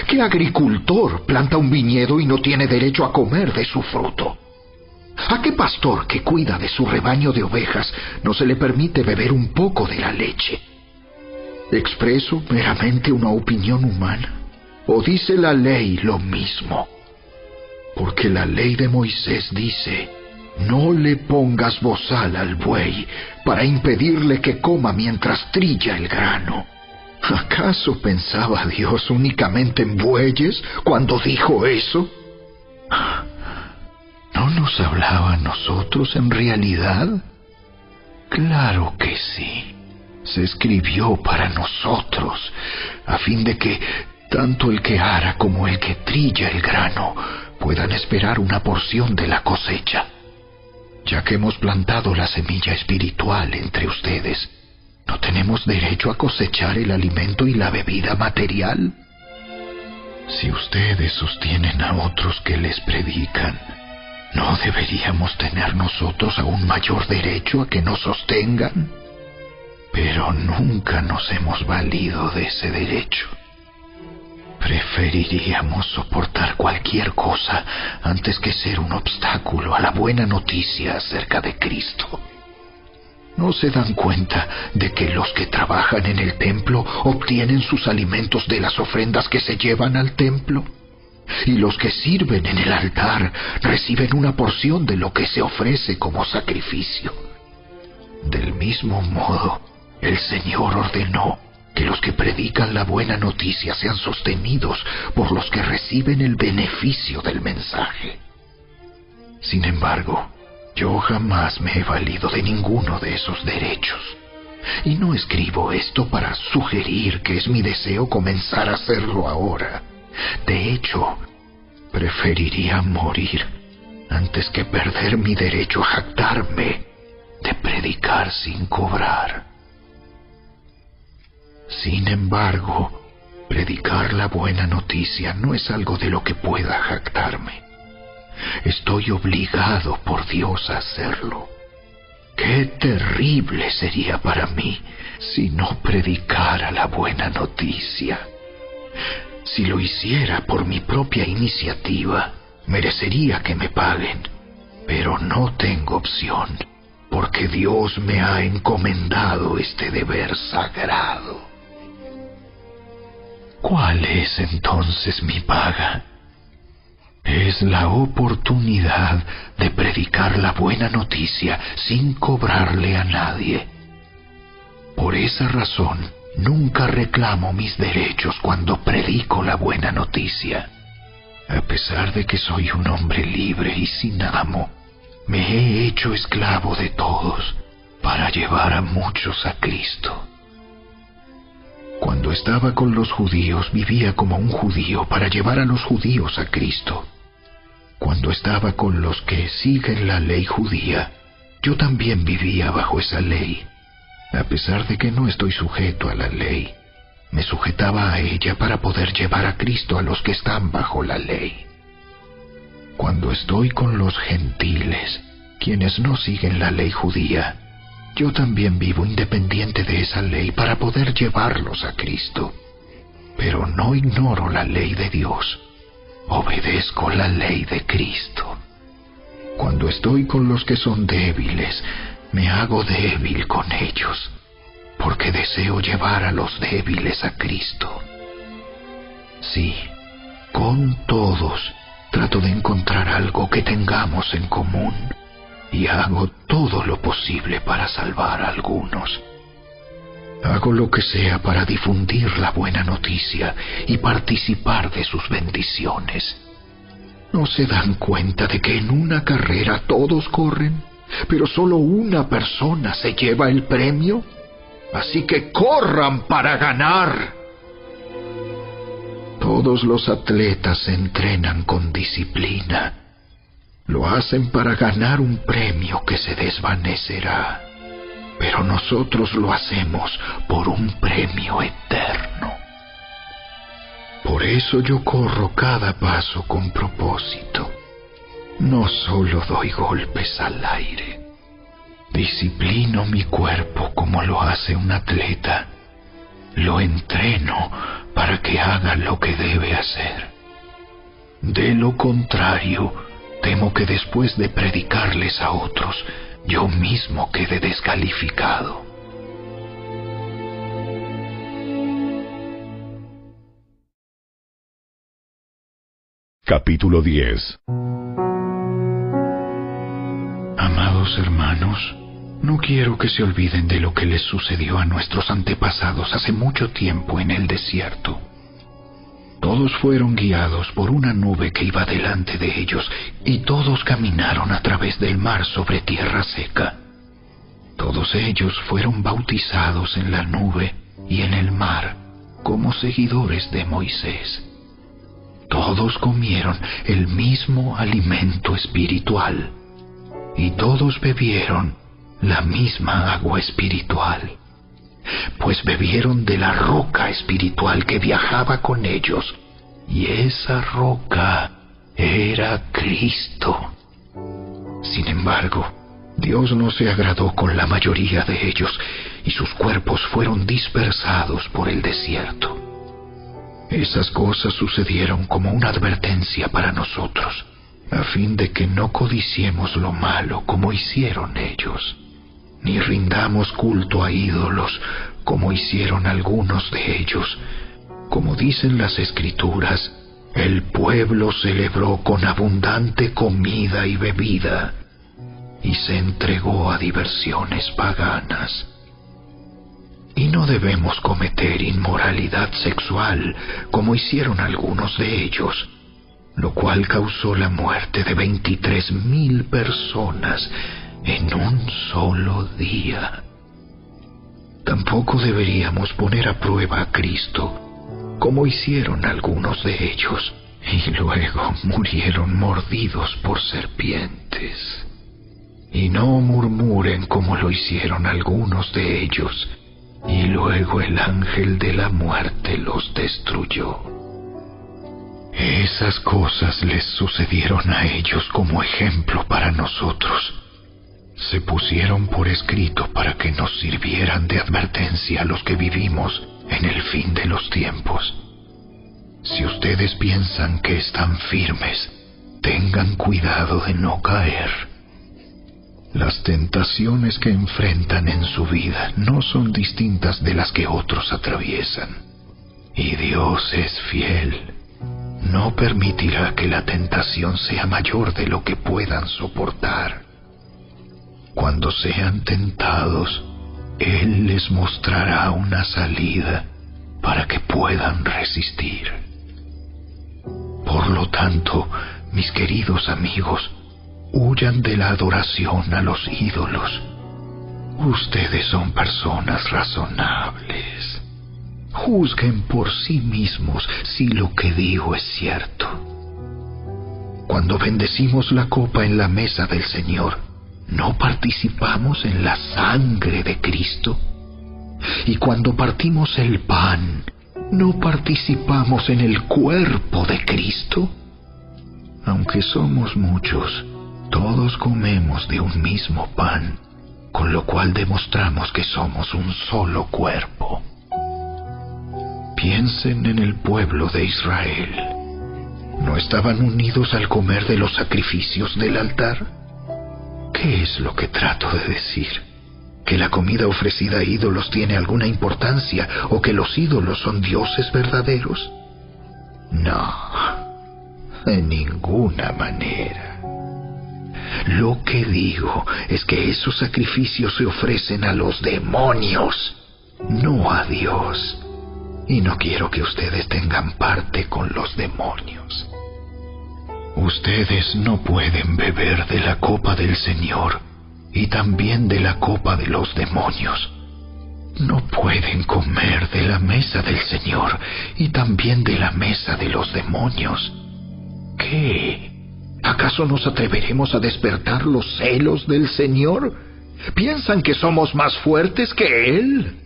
¿Qué agricultor planta un viñedo y no tiene derecho a comer de su fruto? ¿A qué pastor que cuida de su rebaño de ovejas no se le permite beber un poco de la leche? ¿Expreso meramente una opinión humana? ¿O dice la ley lo mismo? Porque la ley de Moisés dice: no le pongas bozal al buey para impedirle que coma mientras trilla el grano. ¿Acaso pensaba Dios únicamente en bueyes cuando dijo eso? ¿No nos hablaba a nosotros en realidad? Claro que sí. Se escribió para nosotros, a fin de que tanto el que ara como el que trilla el grano puedan esperar una porción de la cosecha. Ya que hemos plantado la semilla espiritual entre ustedes, ¿no tenemos derecho a cosechar el alimento y la bebida material? Si ustedes sostienen a otros que les predican, ¿no deberíamos tener nosotros aún mayor derecho a que nos sostengan? Pero nunca nos hemos valido de ese derecho. Preferiríamos soportar cualquier cosa antes que ser un obstáculo a la buena noticia acerca de Cristo. ¿No se dan cuenta de que los que trabajan en el templo obtienen sus alimentos de las ofrendas que se llevan al templo? Y los que sirven en el altar reciben una porción de lo que se ofrece como sacrificio. Del mismo modo, el Señor ordenó que los que predican la buena noticia sean sostenidos por los que reciben el beneficio del mensaje. Sin embargo, yo jamás me he valido de ninguno de esos derechos. Y no escribo esto para sugerir que es mi deseo comenzar a hacerlo ahora. De hecho, preferiría morir antes que perder mi derecho a jactarme de predicar sin cobrar. Sin embargo, predicar la buena noticia no es algo de lo que pueda jactarme. Estoy obligado por Dios a hacerlo. ¡Qué terrible sería para mí si no predicara la buena noticia! Si lo hiciera por mi propia iniciativa, merecería que me paguen, pero no tengo opción, porque Dios me ha encomendado este deber sagrado. ¿Cuál es entonces mi paga? Es la oportunidad de predicar la buena noticia sin cobrarle a nadie. Por esa razón, nunca reclamo mis derechos cuando predico la buena noticia. A pesar de que soy un hombre libre y sin amo, me he hecho esclavo de todos para llevar a muchos a Cristo. Cuando estaba con los judíos, vivía como un judío para llevar a los judíos a Cristo. Cuando estaba con los que siguen la ley judía, yo también vivía bajo esa ley. A pesar de que no estoy sujeto a la ley, me sujetaba a ella para poder llevar a Cristo a los que están bajo la ley. Cuando estoy con los gentiles, quienes no siguen la ley judía, yo también vivo independiente de esa ley para poder llevarlos a Cristo. Pero no ignoro la ley de Dios. Obedezco la ley de Cristo. Cuando estoy con los que son débiles, me hago débil con ellos, porque deseo llevar a los débiles a Cristo. Sí, con todos trato de encontrar algo que tengamos en común, y hago todo lo posible para salvar a algunos. Hago lo que sea para difundir la buena noticia y participar de sus bendiciones. ¿No se dan cuenta de que en una carrera todos corren, pero solo una persona se lleva el premio? Así que corran para ganar. Todos los atletas se entrenan con disciplina. Lo hacen para ganar un premio que se desvanecerá. Pero nosotros lo hacemos por un premio eterno. Por eso yo corro cada paso con propósito. No solo doy golpes al aire, disciplino mi cuerpo como lo hace un atleta. Lo entreno para que haga lo que debe hacer. De lo contrario, temo que después de predicarles a otros, yo mismo quede descalificado. Capítulo 10. Amados hermanos, no quiero que se olviden de lo que les sucedió a nuestros antepasados hace mucho tiempo en el desierto. Todos fueron guiados por una nube que iba delante de ellos, y todos caminaron a través del mar sobre tierra seca. Todos ellos fueron bautizados en la nube y en el mar como seguidores de Moisés. Todos comieron el mismo alimento espiritual, y todos bebieron la misma agua espiritual, pues bebieron de la roca espiritual que viajaba con ellos, y esa roca era Cristo. Sin embargo, Dios no se agradó con la mayoría de ellos, y sus cuerpos fueron dispersados por el desierto. Esas cosas sucedieron como una advertencia para nosotros, a fin de que no codiciemos lo malo como hicieron ellos, ni rindamos culto a ídolos como hicieron algunos de ellos. Como dicen las Escrituras, el pueblo celebró con abundante comida y bebida, y se entregó a diversiones paganas. Y no debemos cometer inmoralidad sexual como hicieron algunos de ellos, lo cual causó la muerte de 23,000 personas en un solo día. Tampoco deberíamos poner a prueba a Cristo, como hicieron algunos de ellos, y luego murieron mordidos por serpientes. Y no murmuren como lo hicieron algunos de ellos, y luego el ángel de la muerte los destruyó. Esas cosas les sucedieron a ellos como ejemplo para nosotros. Se pusieron por escrito para que nos sirvieran de advertencia a los que vivimos en el fin de los tiempos. Si ustedes piensan que están firmes, tengan cuidado de no caer. Las tentaciones que enfrentan en su vida no son distintas de las que otros atraviesan. Y Dios es fiel. No permitirá que la tentación sea mayor de lo que puedan soportar. Cuando sean tentados, Él les mostrará una salida para que puedan resistir. Por lo tanto, mis queridos amigos, huyan de la adoración a los ídolos. Ustedes son personas razonables. Juzguen por sí mismos si lo que digo es cierto. Cuando bendecimos la copa en la mesa del Señor, ¿no participamos en la sangre de Cristo? Y cuando partimos el pan, ¿no participamos en el cuerpo de Cristo? Aunque somos muchos, todos comemos de un mismo pan, con lo cual demostramos que somos un solo cuerpo. Piensen en el pueblo de Israel. ¿No estaban unidos al comer de los sacrificios del altar? ¿Qué es lo que trato de decir? ¿Que la comida ofrecida a ídolos tiene alguna importancia o que los ídolos son dioses verdaderos? No, de ninguna manera. Lo que digo es que esos sacrificios se ofrecen a los demonios, no a Dios. Y no quiero que ustedes tengan parte con los demonios. Ustedes no pueden beber de la copa del Señor y también de la copa de los demonios. No pueden comer de la mesa del Señor y también de la mesa de los demonios. ¿Qué? ¿Acaso nos atreveremos a despertar los celos del Señor? ¿Piensan que somos más fuertes que Él?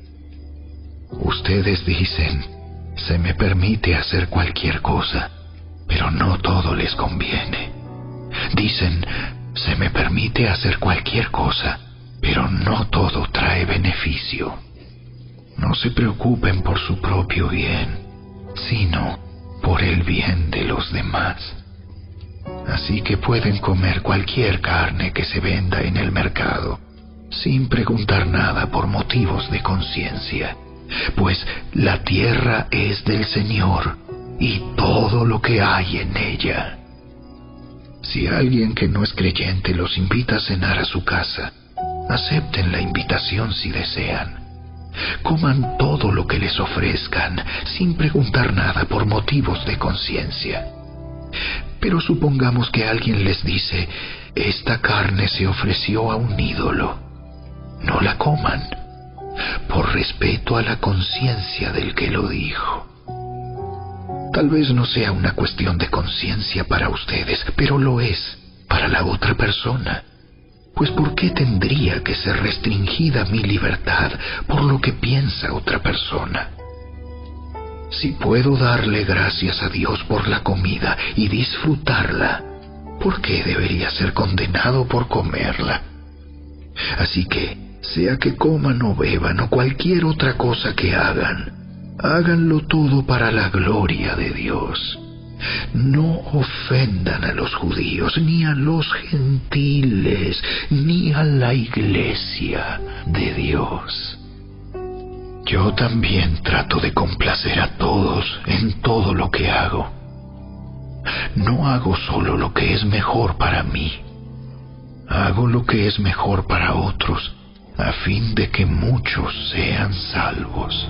Ustedes dicen, se me permite hacer cualquier cosa, pero no todo les conviene. Dicen, se me permite hacer cualquier cosa, pero no todo trae beneficio. No se preocupen por su propio bien, sino por el bien de los demás. Así que pueden comer cualquier carne que se venda en el mercado, sin preguntar nada por motivos de conciencia, pues la tierra es del Señor y todo lo que hay en ella. Si alguien que no es creyente los invita a cenar a su casa, acepten la invitación si desean. Coman todo lo que les ofrezcan, sin preguntar nada por motivos de conciencia. Pero supongamos que alguien les dice, esta carne se ofreció a un ídolo. No la coman, por respeto a la conciencia del que lo dijo. Tal vez no sea una cuestión de conciencia para ustedes, pero lo es para la otra persona. Pues ¿por qué tendría que ser restringida mi libertad por lo que piensa otra persona? Si puedo darle gracias a Dios por la comida y disfrutarla, ¿por qué debería ser condenado por comerla? Así que, sea que coman o beban o cualquier otra cosa que hagan, háganlo todo para la gloria de Dios. No ofendan a los judíos, ni a los gentiles, ni a la iglesia de Dios. Yo también trato de complacer a todos en todo lo que hago. No hago solo lo que es mejor para mí. Hago lo que es mejor para otros, a fin de que muchos sean salvos.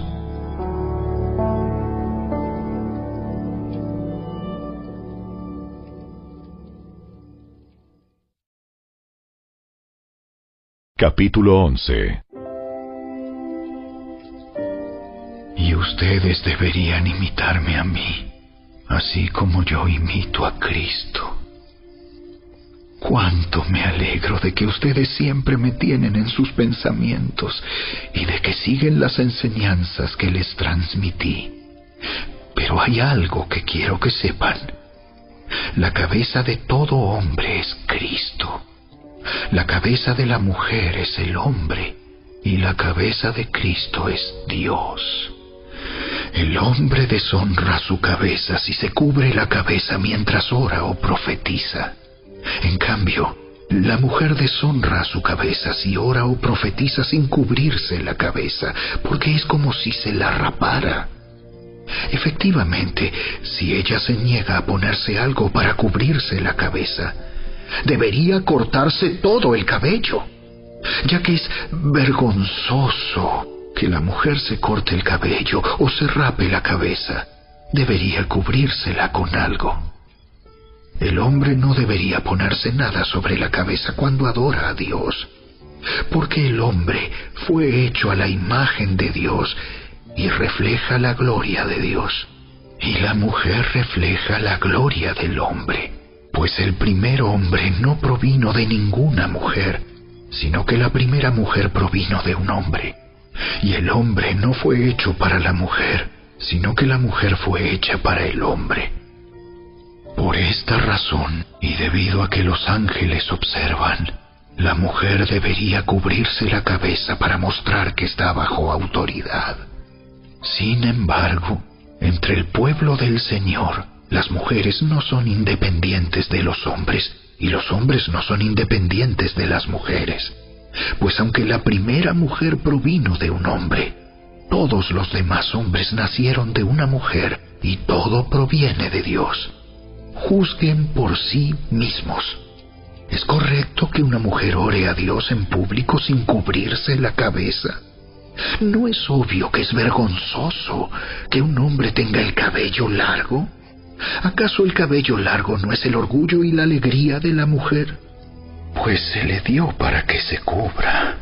Capítulo 11. Y ustedes deberían imitarme a mí, así como yo imito a Cristo. Cuánto me alegro de que ustedes siempre me tienen en sus pensamientos y de que siguen las enseñanzas que les transmití. Pero hay algo que quiero que sepan. La cabeza de todo hombre es Cristo. La cabeza de la mujer es el hombre y la cabeza de Cristo es Dios. El hombre deshonra su cabeza si se cubre la cabeza mientras ora o profetiza. En cambio, la mujer deshonra su cabeza si ora o profetiza sin cubrirse la cabeza, porque es como si se la rapara. Efectivamente, si ella se niega a ponerse algo para cubrirse la cabeza, debería cortarse todo el cabello, ya que es vergonzoso que la mujer se corte el cabello o se rape la cabeza. Debería cubrírsela con algo. El hombre no debería ponerse nada sobre la cabeza cuando adora a Dios, porque el hombre fue hecho a la imagen de Dios y refleja la gloria de Dios, y la mujer refleja la gloria del hombre. Pues el primer hombre no provino de ninguna mujer, sino que la primera mujer provino de un hombre. Y el hombre no fue hecho para la mujer, sino que la mujer fue hecha para el hombre. Por esta razón, y debido a que los ángeles observan, la mujer debería cubrirse la cabeza para mostrar que está bajo autoridad. Sin embargo, entre el pueblo del Señor, las mujeres no son independientes de los hombres, y los hombres no son independientes de las mujeres. Pues aunque la primera mujer provino de un hombre, todos los demás hombres nacieron de una mujer, y todo proviene de Dios. Juzguen por sí mismos. ¿Es correcto que una mujer ore a Dios en público sin cubrirse la cabeza? ¿No es obvio que es vergonzoso que un hombre tenga el cabello largo? ¿Acaso el cabello largo no es el orgullo y la alegría de la mujer? Pues se le dio para que se cubra.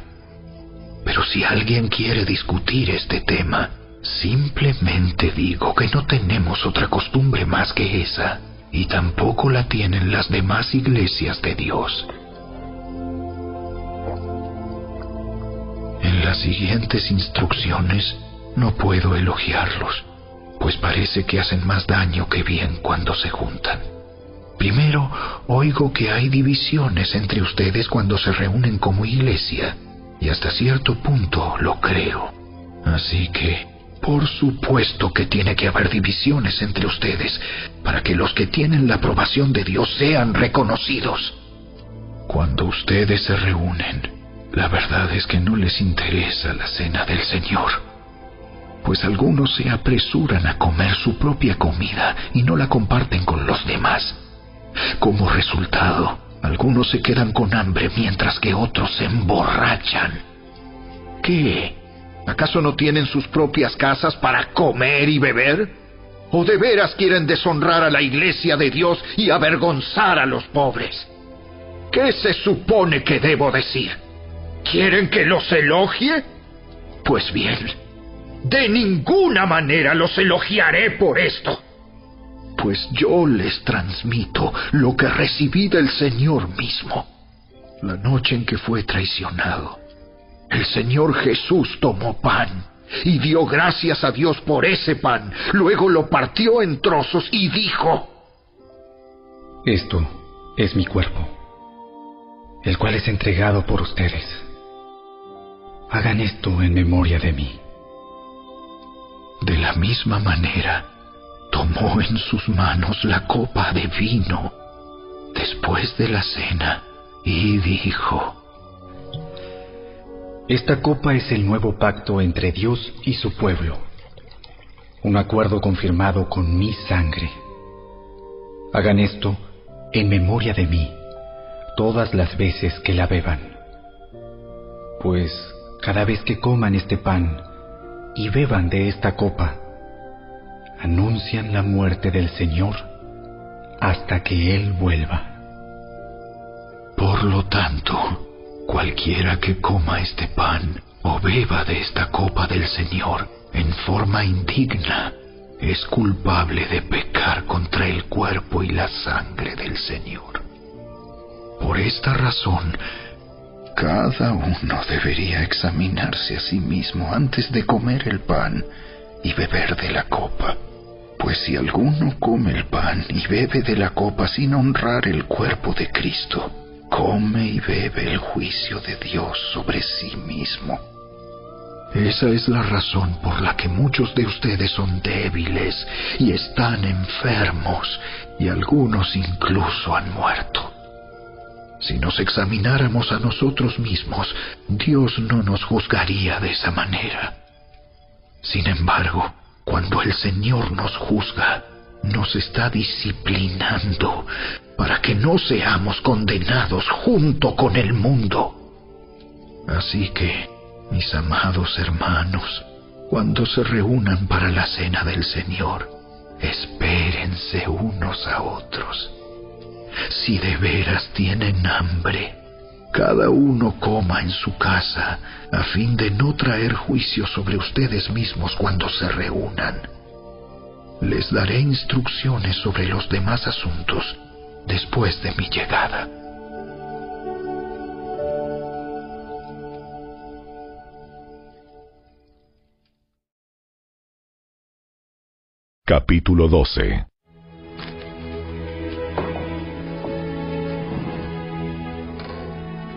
Pero si alguien quiere discutir este tema, simplemente digo que no tenemos otra costumbre más que esa, y tampoco la tienen las demás iglesias de Dios. En las siguientes instrucciones no puedo elogiarlos, pues parece que hacen más daño que bien cuando se juntan. Primero, oigo que hay divisiones entre ustedes cuando se reúnen como iglesia, y hasta cierto punto lo creo. Así que, por supuesto que tiene que haber divisiones entre ustedes para que los que tienen la aprobación de Dios sean reconocidos. Cuando ustedes se reúnen, la verdad es que no les interesa la cena del Señor, pues algunos se apresuran a comer su propia comida y no la comparten con los demás. Como resultado, algunos se quedan con hambre mientras que otros se emborrachan. ¿Qué? ¿Acaso no tienen sus propias casas para comer y beber? ¿O de veras quieren deshonrar a la iglesia de Dios y avergonzar a los pobres? ¿Qué se supone que debo decir? ¿Quieren que los elogie? Pues bien, de ninguna manera los elogiaré por esto. Pues yo les transmito lo que recibí del Señor mismo. La noche en que fue traicionado, el Señor Jesús tomó pan y dio gracias a Dios por ese pan. Luego lo partió en trozos y dijo: Esto es mi cuerpo, el cual es entregado por ustedes. Hagan esto en memoria de mí. De la misma manera, tomó en sus manos la copa de vino después de la cena y dijo: Esta copa es el nuevo pacto entre Dios y su pueblo, un acuerdo confirmado con mi sangre. Hagan esto en memoria de mí todas las veces que la beban, pues cada vez que coman este pan y beban de esta copa, anuncian la muerte del Señor hasta que Él vuelva. Por lo tanto, cualquiera que coma este pan o beba de esta copa del Señor en forma indigna es culpable de pecar contra el cuerpo y la sangre del Señor. Por esta razón, cada uno debería examinarse a sí mismo antes de comer el pan y beber de la copa. Pues si alguno come el pan y bebe de la copa sin honrar el cuerpo de Cristo, come y bebe el juicio de Dios sobre sí mismo. Esa es la razón por la que muchos de ustedes son débiles y están enfermos, y algunos incluso han muerto. Si nos examináramos a nosotros mismos, Dios no nos juzgaría de esa manera. Sin embargo, cuando el Señor nos juzga, nos está disciplinando para que no seamos condenados junto con el mundo. Así que, mis amados hermanos, cuando se reúnan para la cena del Señor, espérense unos a otros. Si de veras tienen hambre, cada uno coma en su casa, a fin de no traer juicio sobre ustedes mismos cuando se reúnan. Les daré instrucciones sobre los demás asuntos después de mi llegada. Capítulo 12.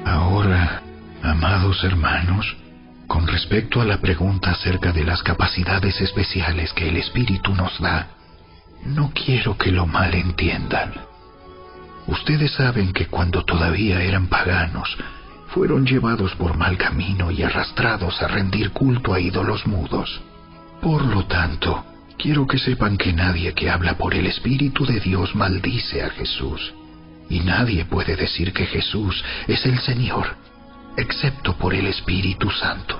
Ahora, amados hermanos, con respecto a la pregunta acerca de las capacidades especiales que el Espíritu nos da, no quiero que lo malentiendan. Ustedes saben que cuando todavía eran paganos, fueron llevados por mal camino y arrastrados a rendir culto a ídolos mudos. Por lo tanto, quiero que sepan que nadie que habla por el Espíritu de Dios maldice a Jesús. Y nadie puede decir que Jesús es el Señor, excepto por el Espíritu Santo.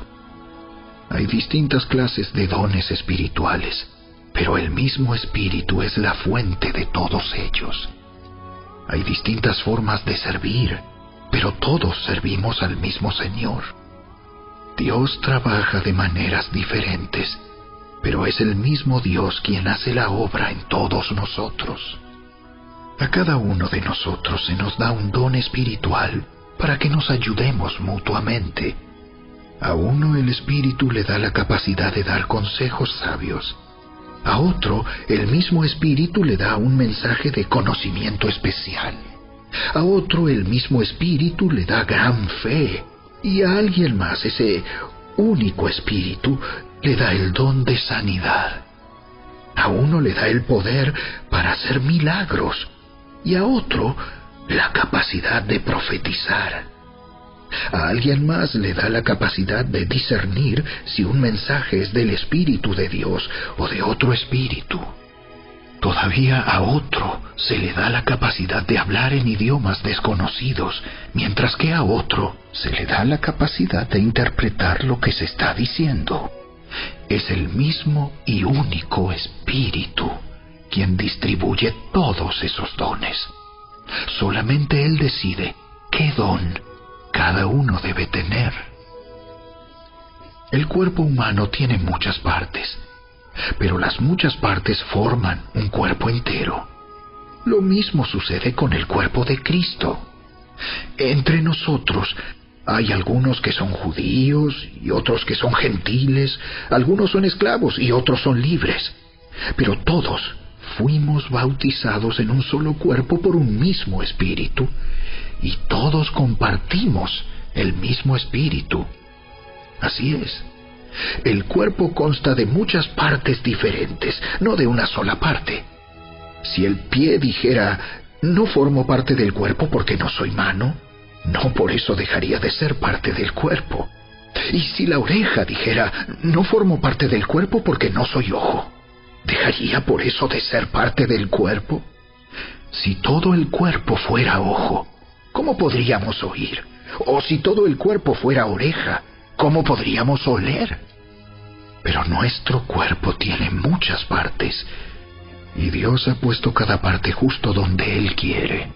Hay distintas clases de dones espirituales, pero el mismo Espíritu es la fuente de todos ellos. Hay distintas formas de servir, pero todos servimos al mismo Señor. Dios trabaja de maneras diferentes, pero es el mismo Dios quien hace la obra en todos nosotros. A cada uno de nosotros se nos da un don espiritual para que nos ayudemos mutuamente. A uno el Espíritu le da la capacidad de dar consejos sabios, A otro, el mismo Espíritu le da un mensaje de conocimiento especial. A otro, el mismo Espíritu le da gran fe. Y a alguien más, ese único Espíritu, le da el don de sanidad. A uno le da el poder para hacer milagros. Y a otro, la capacidad de profetizar. A alguien más le da la capacidad de discernir si un mensaje es del Espíritu de Dios o de otro espíritu. Todavía a otro se le da la capacidad de hablar en idiomas desconocidos, mientras que a otro se le da la capacidad de interpretar lo que se está diciendo. Es el mismo y único Espíritu quien distribuye todos esos dones. Solamente Él decide qué don cada uno debe tener. El cuerpo humano tiene muchas partes, pero las muchas partes forman un cuerpo entero. Lo mismo sucede con el cuerpo de Cristo. Entre nosotros hay algunos que son judíos y otros que son gentiles, algunos son esclavos y otros son libres, pero todos fuimos bautizados en un solo cuerpo por un mismo Espíritu, y todos compartimos el mismo Espíritu. Así es. El cuerpo consta de muchas partes diferentes, no de una sola parte. Si el pie dijera, no formo parte del cuerpo porque no soy mano, no por eso dejaría de ser parte del cuerpo. Y si la oreja dijera, no formo parte del cuerpo porque no soy ojo, ¿dejaría por eso de ser parte del cuerpo? Si todo el cuerpo fuera ojo, ¿cómo podríamos oír? O si todo el cuerpo fuera oreja, ¿cómo podríamos oler? Pero nuestro cuerpo tiene muchas partes, y Dios ha puesto cada parte justo donde Él quiere.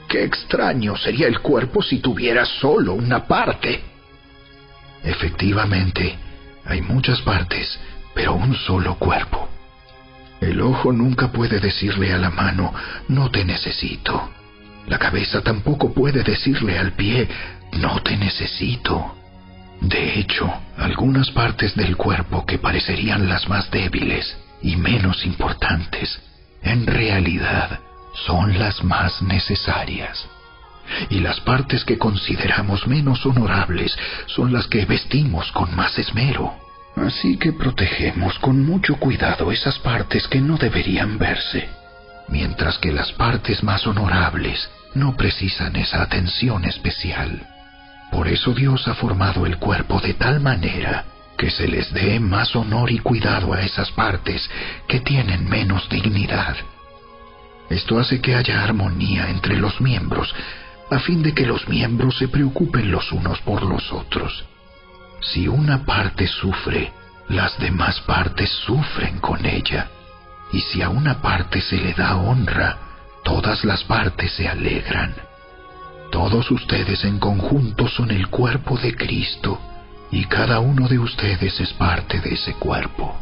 Qué extraño sería el cuerpo si tuviera solo una parte. Efectivamente, hay muchas partes, pero un solo cuerpo. El ojo nunca puede decirle a la mano, no te necesito. La cabeza tampoco puede decirle al pie, no te necesito. De hecho, algunas partes del cuerpo que parecerían las más débiles y menos importantes, en realidad son las más necesarias. Y las partes que consideramos menos honorables son las que vestimos con más esmero. Así que protegemos con mucho cuidado esas partes que no deberían verse, mientras que las partes más honorables no precisan esa atención especial. Por eso Dios ha formado el cuerpo de tal manera que se les dé más honor y cuidado a esas partes que tienen menos dignidad. Esto hace que haya armonía entre los miembros, a fin de que los miembros se preocupen los unos por los otros. Si una parte sufre, las demás partes sufren con ella. Y si a una parte se le da honra, todas las partes se alegran. Todos ustedes en conjunto son el cuerpo de Cristo, y cada uno de ustedes es parte de ese cuerpo.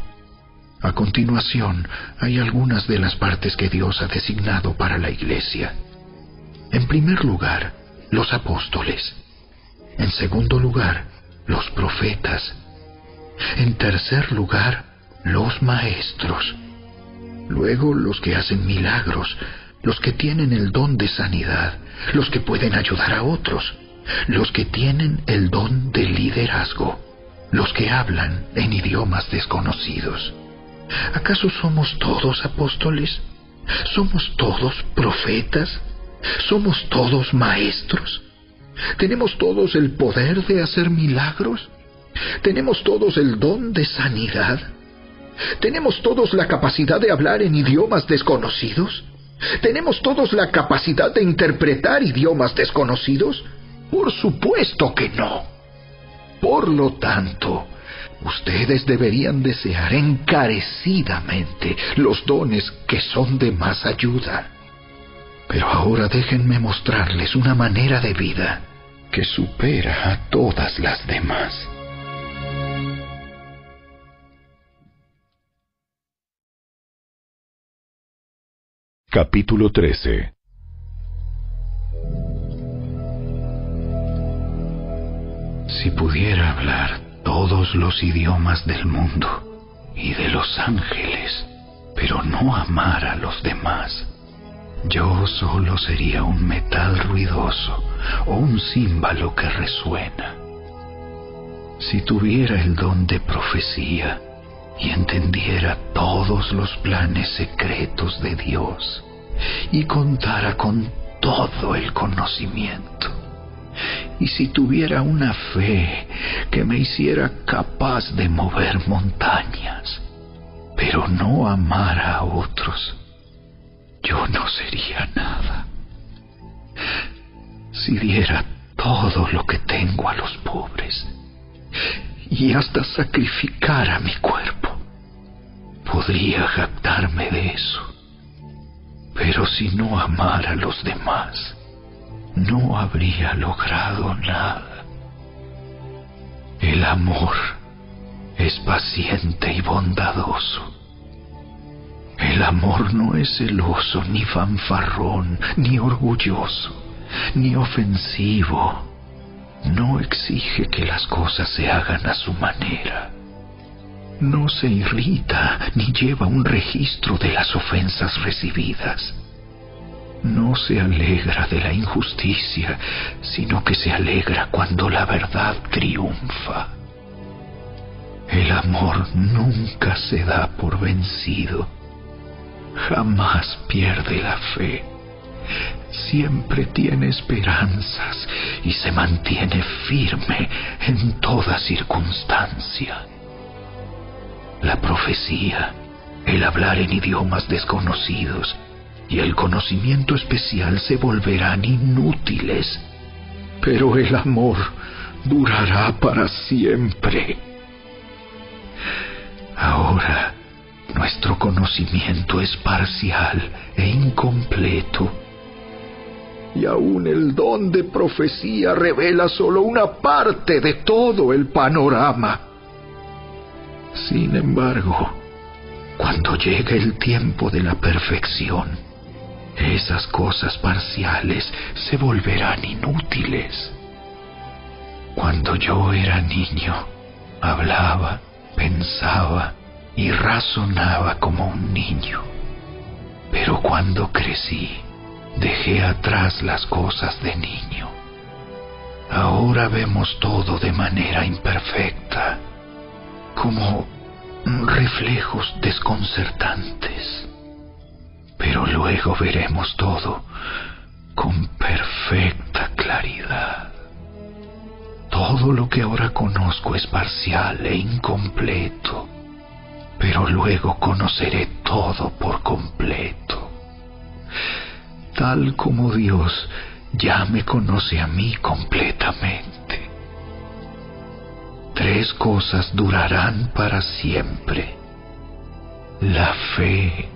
A continuación, hay algunas de las partes que Dios ha designado para la Iglesia. En primer lugar, los apóstoles. En segundo lugar, los profetas. En tercer lugar, los maestros. Luego, los que hacen milagros, los que tienen el don de sanidad, los que pueden ayudar a otros, los que tienen el don de liderazgo, los que hablan en idiomas desconocidos. ¿Acaso somos todos apóstoles? ¿Somos todos profetas? ¿Somos todos maestros? ¿Tenemos todos el poder de hacer milagros? ¿Tenemos todos el don de sanidad? ¿Tenemos todos la capacidad de hablar en idiomas desconocidos? ¿Tenemos todos la capacidad de interpretar idiomas desconocidos? Por supuesto que no. Por lo tanto, ustedes deberían desear encarecidamente los dones que son de más ayuda. Pero ahora déjenme mostrarles una manera de vida que supera a todas las demás. Capítulo 13. Si pudiera hablar todos los idiomas del mundo y de los ángeles, pero no amar a los demás, yo solo sería un metal ruidoso o un címbalo que resuena. Si tuviera el don de profecía y entendiera todos los planes secretos de Dios y contara con todo el conocimiento, y si tuviera una fe que me hiciera capaz de mover montañas, pero no amara a otros, yo no sería nada. Si diera todo lo que tengo a los pobres y hasta sacrificara mi cuerpo, podría jactarme de eso. Pero si no amara a los demás, no habría logrado nada. El amor es paciente y bondadoso. El amor no es celoso, ni fanfarrón, ni orgulloso, ni ofensivo. No exige que las cosas se hagan a su manera. No se irrita ni lleva un registro de las ofensas recibidas. No se alegra de la injusticia, sino que se alegra cuando la verdad triunfa. El amor nunca se da por vencido. Jamás pierde la fe. Siempre tiene esperanzas y se mantiene firme en toda circunstancia. La profecía, el hablar en idiomas desconocidos y el conocimiento especial se volverán inútiles, pero el amor durará para siempre. Ahora, nuestro conocimiento es parcial e incompleto, y aún el don de profecía revela solo una parte de todo el panorama. Sin embargo, cuando llegue el tiempo de la perfección, esas cosas parciales se volverán inútiles. Cuando yo era niño, hablaba, pensaba y razonaba como un niño. Pero cuando crecí, dejé atrás las cosas de niño. Ahora vemos todo de manera imperfecta, como reflejos desconcertantes. Pero luego veremos todo con perfecta claridad. Todo lo que ahora conozco es parcial e incompleto, pero luego conoceré todo por completo. Tal como Dios ya me conoce a mí completamente. 3 cosas durarán para siempre: la fe,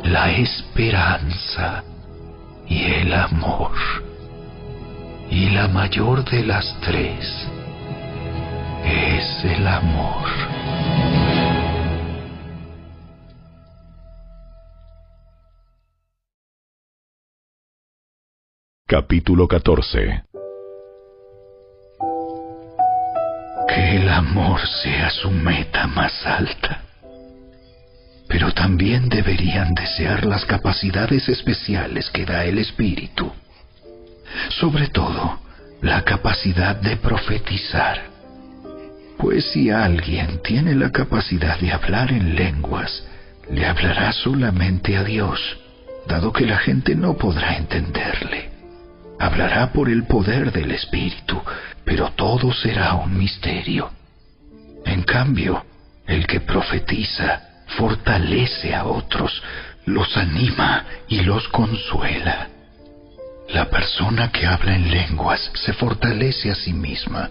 la esperanza y el amor. Y la mayor de las 3 es el amor. Capítulo 14. Que el amor sea su meta más alta. Pero también deberían desear las capacidades especiales que da el Espíritu. Sobre todo, la capacidad de profetizar. Pues si alguien tiene la capacidad de hablar en lenguas, le hablará solamente a Dios, dado que la gente no podrá entenderle. Hablará por el poder del Espíritu, pero todo será un misterio. En cambio, el que profetiza fortalece a otros, los anima y los consuela. La persona que habla en lenguas se fortalece a sí misma,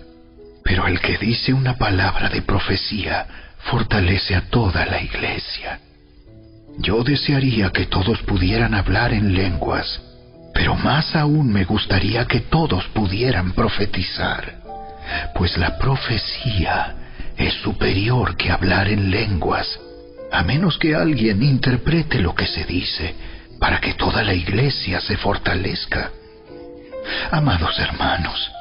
pero el que dice una palabra de profecía fortalece a toda la iglesia. Yo desearía que todos pudieran hablar en lenguas, pero más aún me gustaría que todos pudieran profetizar, pues la profecía es superior que hablar en lenguas, a menos que alguien interprete lo que se dice, para que toda la iglesia se fortalezca. Amados hermanos,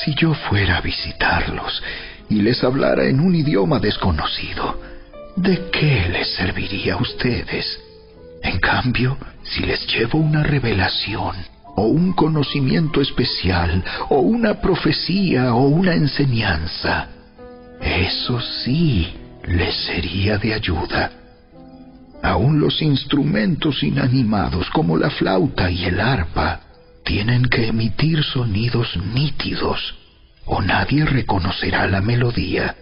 si yo fuera a visitarlos y les hablara en un idioma desconocido, ¿de qué les serviría a ustedes? En cambio, si les llevo una revelación, o un conocimiento especial, o una profecía, o una enseñanza, eso sí les sería de ayuda. Aún los instrumentos inanimados como la flauta y el arpa tienen que emitir sonidos nítidos, o nadie reconocerá la melodía.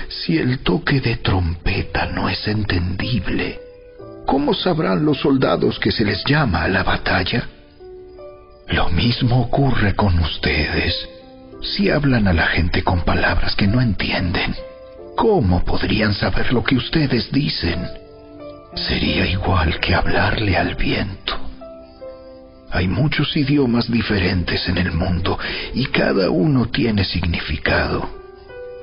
Si el toque de trompeta no es entendible, ¿cómo sabrán los soldados que se les llama a la batalla? Lo mismo ocurre con ustedes. Si hablan a la gente con palabras que no entienden, ¿cómo podrían saber lo que ustedes dicen? Sería igual que hablarle al viento. Hay muchos idiomas diferentes en el mundo y cada uno tiene significado.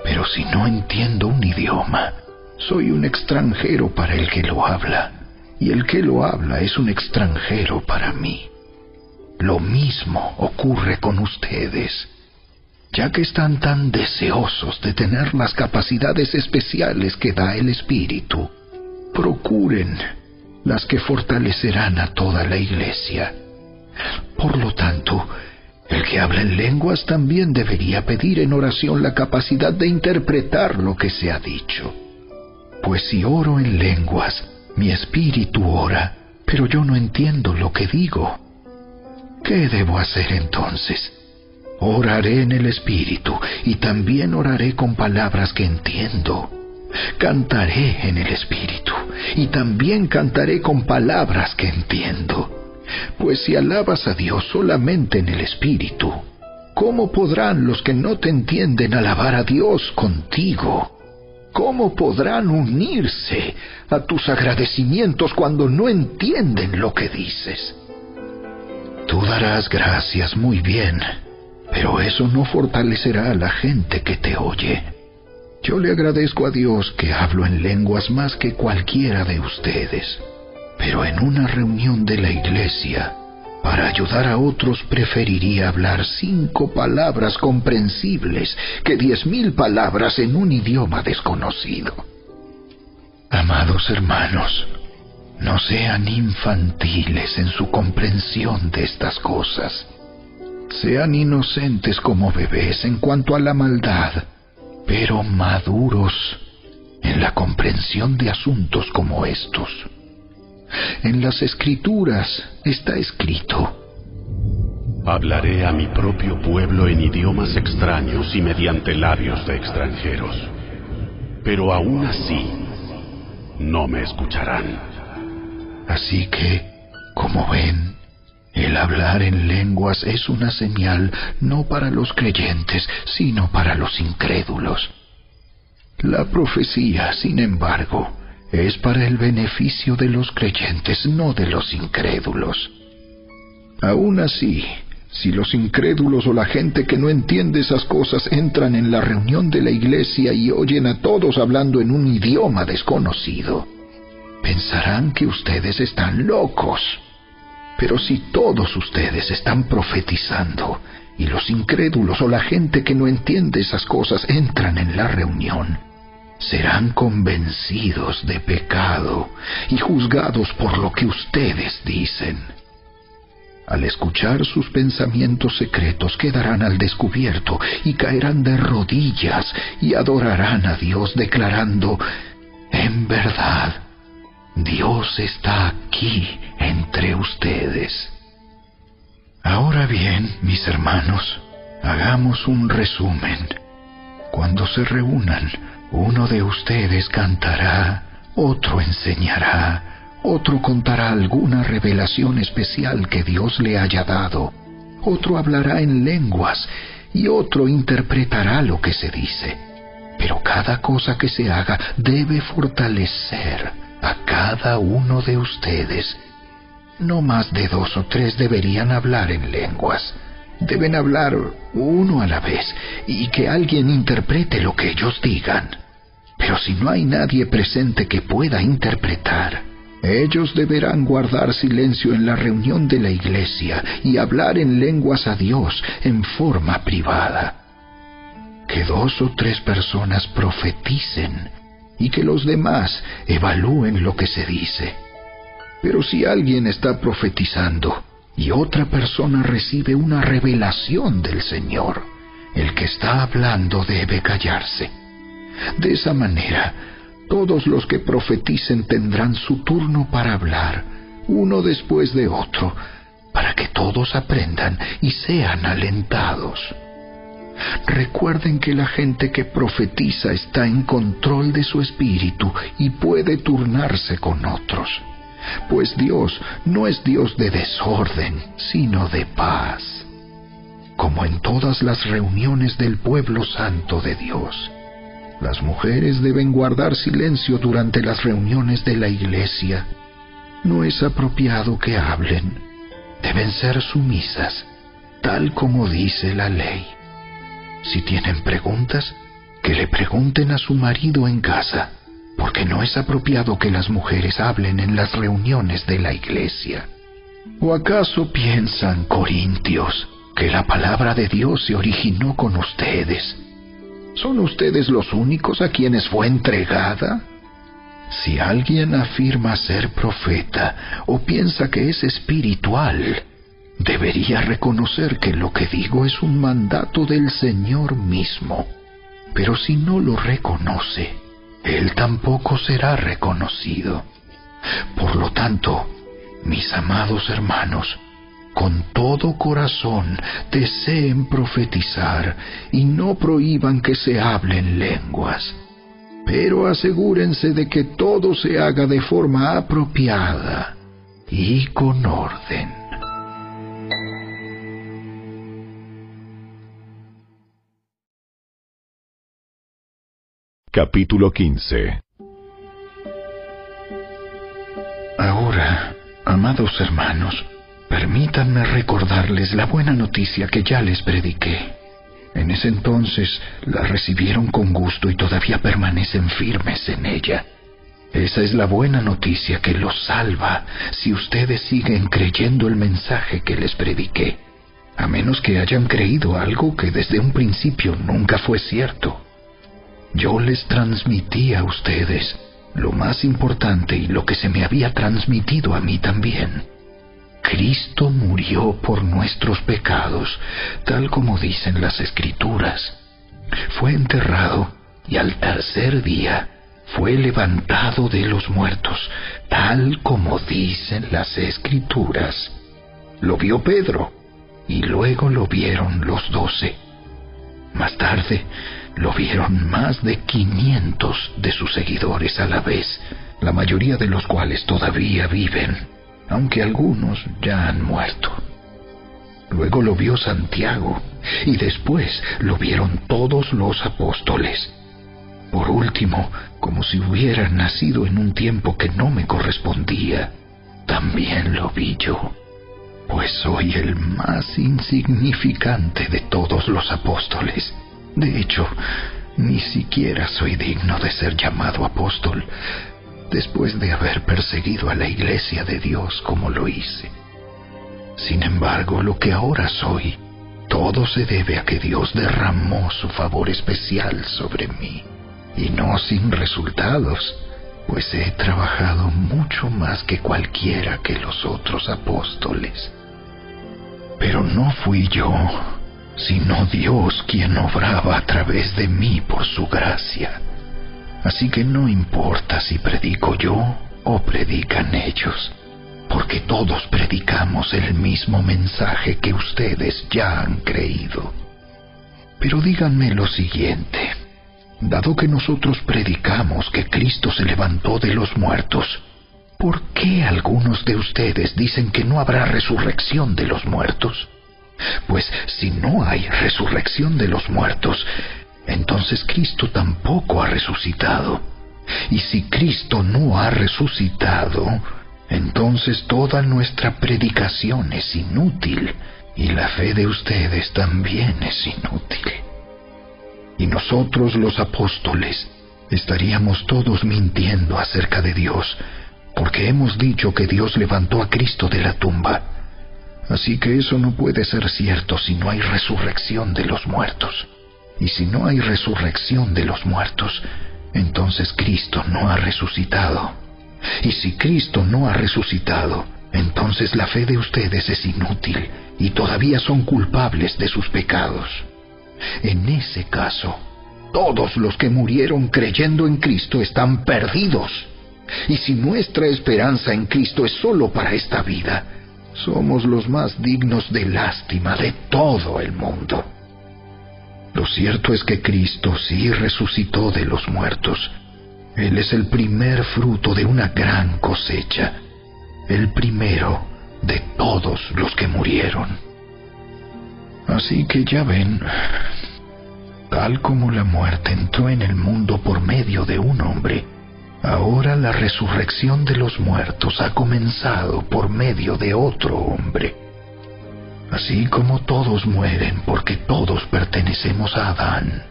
Pero si no entiendo un idioma, soy un extranjero para el que lo habla, y el que lo habla es un extranjero para mí. Lo mismo ocurre con ustedes. Ya que están tan deseosos de tener las capacidades especiales que da el Espíritu, procuren las que fortalecerán a toda la iglesia. Por lo tanto, el que habla en lenguas también debería pedir en oración la capacidad de interpretar lo que se ha dicho. Pues si oro en lenguas, mi espíritu ora, pero yo no entiendo lo que digo. ¿Qué debo hacer entonces? Oraré en el espíritu y también oraré con palabras que entiendo. Cantaré en el espíritu y también cantaré con palabras que entiendo. Pues si alabas a Dios solamente en el espíritu, ¿cómo podrán los que no te entienden alabar a Dios contigo? ¿Cómo podrán unirse a tus agradecimientos cuando no entienden lo que dices? Tú darás gracias muy bien, pero eso no fortalecerá a la gente que te oye. Yo le agradezco a Dios que hablo en lenguas más que cualquiera de ustedes, pero en una reunión de la iglesia, para ayudar a otros preferiría hablar 5 palabras comprensibles que 10,000 palabras en un idioma desconocido. Amados hermanos, no sean infantiles en su comprensión de estas cosas. Sean inocentes como bebés en cuanto a la maldad, pero maduros en la comprensión de asuntos como estos. En las Escrituras está escrito: hablaré a mi propio pueblo en idiomas extraños y mediante labios de extranjeros, pero aún así no me escucharán. Así que, como ven, el hablar en lenguas es una señal no para los creyentes, sino para los incrédulos. La profecía, sin embargo, es para el beneficio de los creyentes, no de los incrédulos. Aún así, si los incrédulos o la gente que no entiende esas cosas entran en la reunión de la iglesia y oyen a todos hablando en un idioma desconocido, pensarán que ustedes están locos. Pero si todos ustedes están profetizando y los incrédulos o la gente que no entiende esas cosas entran en la reunión, serán convencidos de pecado y juzgados por lo que ustedes dicen. Al escuchar sus pensamientos secretos quedarán al descubierto y caerán de rodillas y adorarán a Dios declarando: en verdad, Dios está aquí entre ustedes. Ahora bien, mis hermanos, hagamos un resumen. Cuando se reúnan, uno de ustedes cantará, otro enseñará, otro contará alguna revelación especial que Dios le haya dado, otro hablará en lenguas y otro interpretará lo que se dice. Pero cada cosa que se haga debe fortalecer a cada uno de ustedes. No más de 2 o 3 deberían hablar en lenguas. Deben hablar uno a la vez y que alguien interprete lo que ellos digan. Pero si no hay nadie presente que pueda interpretar, ellos deberán guardar silencio en la reunión de la iglesia y hablar en lenguas a Dios en forma privada. Que 2 o 3 personas profeticen y que los demás evalúen lo que se dice. Pero si alguien está profetizando y otra persona recibe una revelación del Señor, el que está hablando debe callarse. De esa manera, todos los que profeticen tendrán su turno para hablar, uno después de otro, para que todos aprendan y sean alentados. Recuerden que la gente que profetiza está en control de su espíritu y puede turnarse con otros, pues Dios no es Dios de desorden, sino de paz. Como en todas las reuniones del pueblo santo de Dios, las mujeres deben guardar silencio durante las reuniones de la iglesia. No es apropiado que hablen. Deben ser sumisas, tal como dice la ley. Si tienen preguntas, que le pregunten a su marido en casa, porque no es apropiado que las mujeres hablen en las reuniones de la iglesia. ¿O acaso piensan, corintios, que la palabra de Dios se originó con ustedes? ¿Son ustedes los únicos a quienes fue entregada? Si alguien afirma ser profeta o piensa que es espiritual, debería reconocer que lo que digo es un mandato del Señor mismo. Pero si no lo reconoce, Él tampoco será reconocido. Por lo tanto, mis amados hermanos, con todo corazón deseen profetizar y no prohíban que se hablen lenguas. Pero asegúrense de que todo se haga de forma apropiada y con orden. Capítulo 15. Ahora, amados hermanos, permítanme recordarles la buena noticia que ya les prediqué. En ese entonces la recibieron con gusto y todavía permanecen firmes en ella. Esa es la buena noticia que los salva si ustedes siguen creyendo el mensaje que les prediqué, a menos que hayan creído algo que desde un principio nunca fue cierto. Yo les transmití a ustedes lo más importante y lo que se me había transmitido a mí también. Cristo murió por nuestros pecados, tal como dicen las Escrituras. Fue enterrado y al tercer día fue levantado de los muertos, tal como dicen las Escrituras. Lo vio Pedro y luego lo vieron los 12. Más tarde lo vieron más de 500 de sus seguidores a la vez, la mayoría de los cuales todavía viven, aunque algunos ya han muerto. Luego lo vio Santiago, y después lo vieron todos los apóstoles. Por último, como si hubiera nacido en un tiempo que no me correspondía, también lo vi yo, pues soy el más insignificante de todos los apóstoles. De hecho, ni siquiera soy digno de ser llamado apóstol, después de haber perseguido a la iglesia de Dios como lo hice. Sin embargo, lo que ahora soy, todo se debe a que Dios derramó su favor especial sobre mí, y no sin resultados, pues he trabajado mucho más que cualquiera que los otros apóstoles. Pero no fui yo, sino Dios quien obraba a través de mí por su gracia. Así que no importa si predico yo o predican ellos, porque todos predicamos el mismo mensaje que ustedes ya han creído. Pero díganme lo siguiente: dado que nosotros predicamos que Cristo se levantó de los muertos, ¿por qué algunos de ustedes dicen que no habrá resurrección de los muertos? Pues si no hay resurrección de los muertos, entonces Cristo tampoco ha resucitado. Y si Cristo no ha resucitado, entonces toda nuestra predicación es inútil, y la fe de ustedes también es inútil. Y nosotros los apóstoles estaríamos todos mintiendo acerca de Dios, porque hemos dicho que Dios levantó a Cristo de la tumba. Así que eso no puede ser cierto si no hay resurrección de los muertos. Y si no hay resurrección de los muertos, entonces Cristo no ha resucitado. Y si Cristo no ha resucitado, entonces la fe de ustedes es inútil y todavía son culpables de sus pecados. En ese caso, todos los que murieron creyendo en Cristo están perdidos. Y si nuestra esperanza en Cristo es solo para esta vida, somos los más dignos de lástima de todo el mundo. Lo cierto es que Cristo sí resucitó de los muertos. Él es el primer fruto de una gran cosecha, el primero de todos los que murieron. Así que ya ven, tal como la muerte entró en el mundo por medio de un hombre, ahora la resurrección de los muertos ha comenzado por medio de otro hombre. Así como todos mueren porque todos pertenecemos a Adán,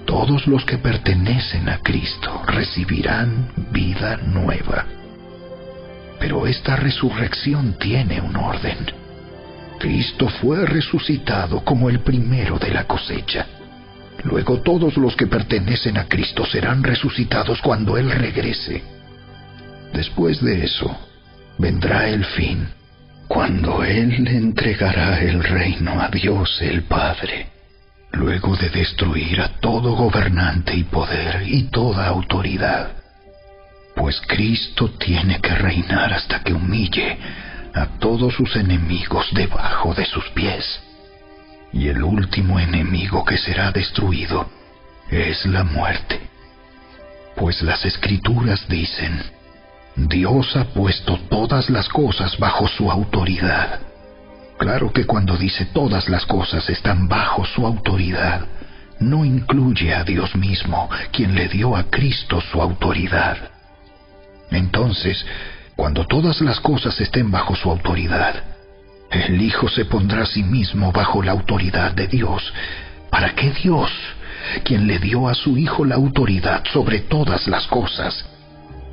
todos los que pertenecen a Cristo recibirán vida nueva. Pero esta resurrección tiene un orden. Cristo fue resucitado como el primero de la cosecha. Luego todos los que pertenecen a Cristo serán resucitados cuando Él regrese. Después de eso, vendrá el fin, cuando Él le entregará el reino a Dios el Padre, luego de destruir a todo gobernante y poder y toda autoridad. Pues Cristo tiene que reinar hasta que humille a todos sus enemigos debajo de sus pies. Y el último enemigo que será destruido es la muerte. Pues las Escrituras dicen: Dios ha puesto todas las cosas bajo su autoridad. Claro que cuando dice todas las cosas están bajo su autoridad, no incluye a Dios mismo, quien le dio a Cristo su autoridad. Entonces, cuando todas las cosas estén bajo su autoridad, el Hijo se pondrá a sí mismo bajo la autoridad de Dios, para que Dios, quien le dio a su Hijo la autoridad sobre todas las cosas,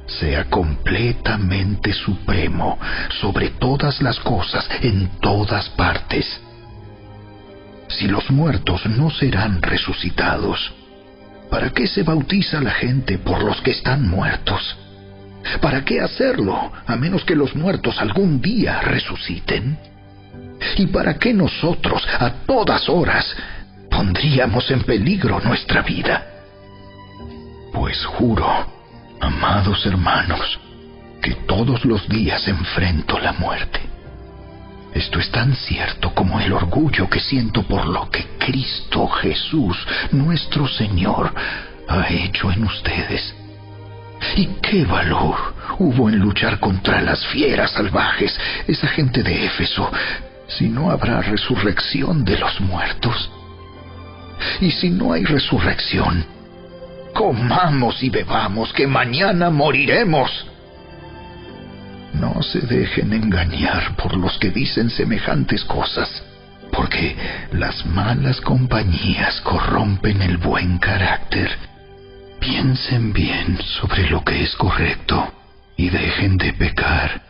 sea completamente supremo sobre todas las cosas en todas partes. Si los muertos no serán resucitados, ¿para qué se bautiza la gente por los que están muertos? ¿Para qué hacerlo, a menos que los muertos algún día resuciten? ¿Y para qué nosotros, a todas horas, pondríamos en peligro nuestra vida? Pues juro, amados hermanos, que todos los días enfrento la muerte. Esto es tan cierto como el orgullo que siento por lo que Cristo Jesús, nuestro Señor, ha hecho en ustedes. ¿Y qué valor hubo en luchar contra las fieras salvajes, esa gente de Éfeso, si no habrá resurrección de los muertos? Y si no hay resurrección, comamos y bebamos, que mañana moriremos. No se dejen engañar por los que dicen semejantes cosas, porque las malas compañías corrompen el buen carácter. Piensen bien sobre lo que es correcto y dejen de pecar,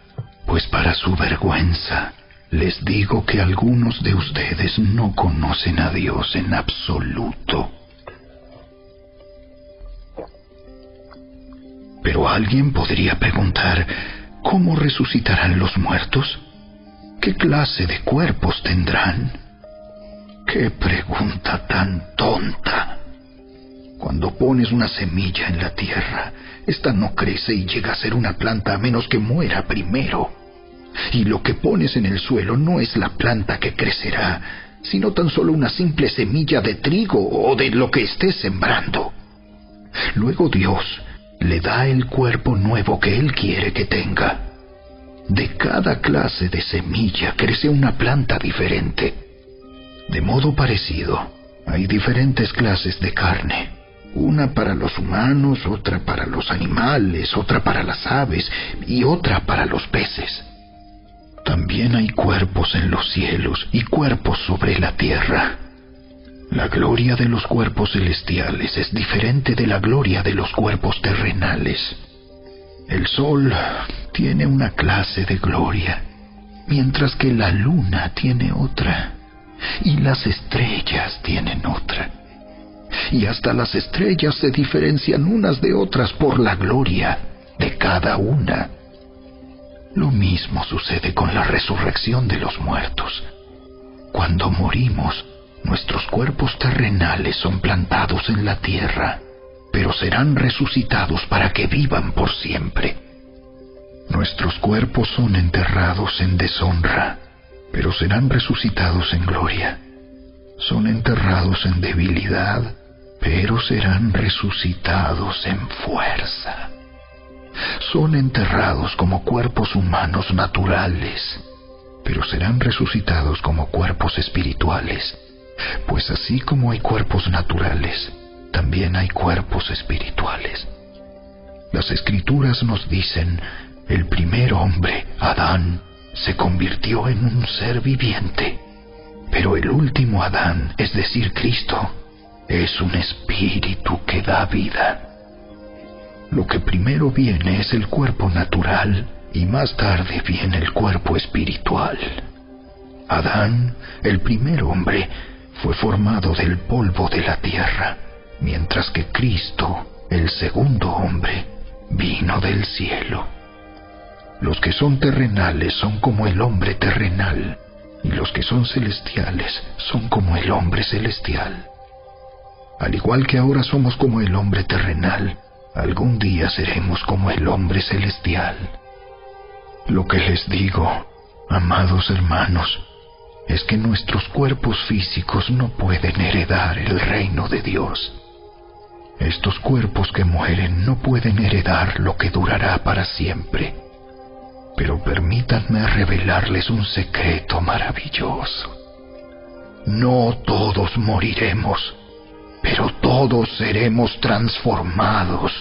pues para su vergüenza les digo que algunos de ustedes no conocen a Dios en absoluto. Pero alguien podría preguntar: ¿cómo resucitarán los muertos? ¿Qué clase de cuerpos tendrán? ¡Qué pregunta tan tonta! Cuando pones una semilla en la tierra, esta no crece y llega a ser una planta a menos que muera primero. Y lo que pones en el suelo no es la planta que crecerá, sino tan solo una simple semilla de trigo o de lo que estés sembrando. Luego Dios le da el cuerpo nuevo que Él quiere que tenga. De cada clase de semilla crece una planta diferente. De modo parecido, hay diferentes clases de carne. Una para los humanos, otra para los animales, otra para las aves y otra para los peces. También hay cuerpos en los cielos y cuerpos sobre la tierra. La gloria de los cuerpos celestiales es diferente de la gloria de los cuerpos terrenales. El sol tiene una clase de gloria, mientras que la luna tiene otra, y las estrellas tienen otra. y hasta las estrellas se diferencian unas de otras por la gloria de cada una. Lo mismo sucede con la resurrección de los muertos. Cuando morimos, nuestros cuerpos terrenales son plantados en la tierra, pero serán resucitados para que vivan por siempre. Nuestros cuerpos son enterrados en deshonra, pero serán resucitados en gloria. Son enterrados en debilidad, pero serán resucitados en fuerza. Son enterrados como cuerpos humanos naturales, pero serán resucitados como cuerpos espirituales, pues así como hay cuerpos naturales, también hay cuerpos espirituales. Las Escrituras nos dicen: el primer hombre, Adán, se convirtió en un ser viviente, pero el último Adán, es decir, Cristo, es un espíritu que da vida. Lo que primero viene es el cuerpo natural y más tarde viene el cuerpo espiritual. Adán, el primer hombre, fue formado del polvo de la tierra, mientras que Cristo, el segundo hombre, vino del cielo. Los que son terrenales son como el hombre terrenal, y los que son celestiales son como el hombre celestial. Al igual que ahora somos como el hombre terrenal, algún día seremos como el hombre celestial. Lo que les digo, amados hermanos, es que nuestros cuerpos físicos no pueden heredar el reino de Dios. Estos cuerpos que mueren no pueden heredar lo que durará para siempre. Pero permítanme revelarles un secreto maravilloso. No todos moriremos, pero todos seremos transformados.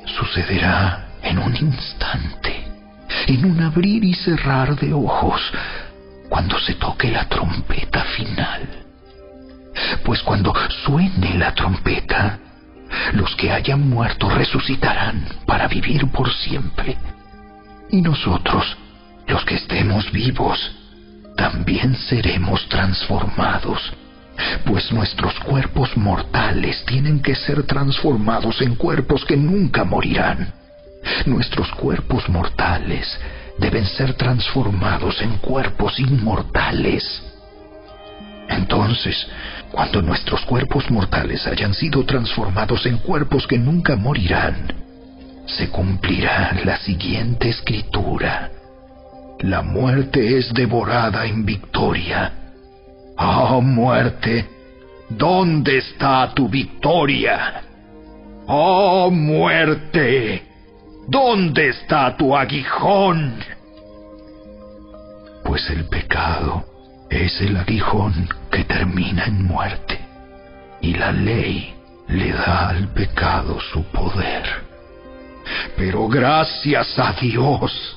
Sucederá en un instante, en un abrir y cerrar de ojos, cuando se toque la trompeta final. Pues cuando suene la trompeta, los que hayan muerto resucitarán para vivir por siempre. Y nosotros, los que estemos vivos, también seremos transformados, pues nuestros cuerpos mortales tienen que ser transformados en cuerpos que nunca morirán. Nuestros cuerpos mortales deben ser transformados en cuerpos inmortales. Entonces, cuando nuestros cuerpos mortales hayan sido transformados en cuerpos que nunca morirán, se cumplirá la siguiente escritura: la muerte es devorada en victoria. ¡Oh, muerte! ¿Dónde está tu victoria? ¡Oh, muerte! ¿Dónde está tu aguijón? Pues el pecado es el aguijón que termina en muerte, y la ley le da al pecado su poder. Pero gracias a Dios,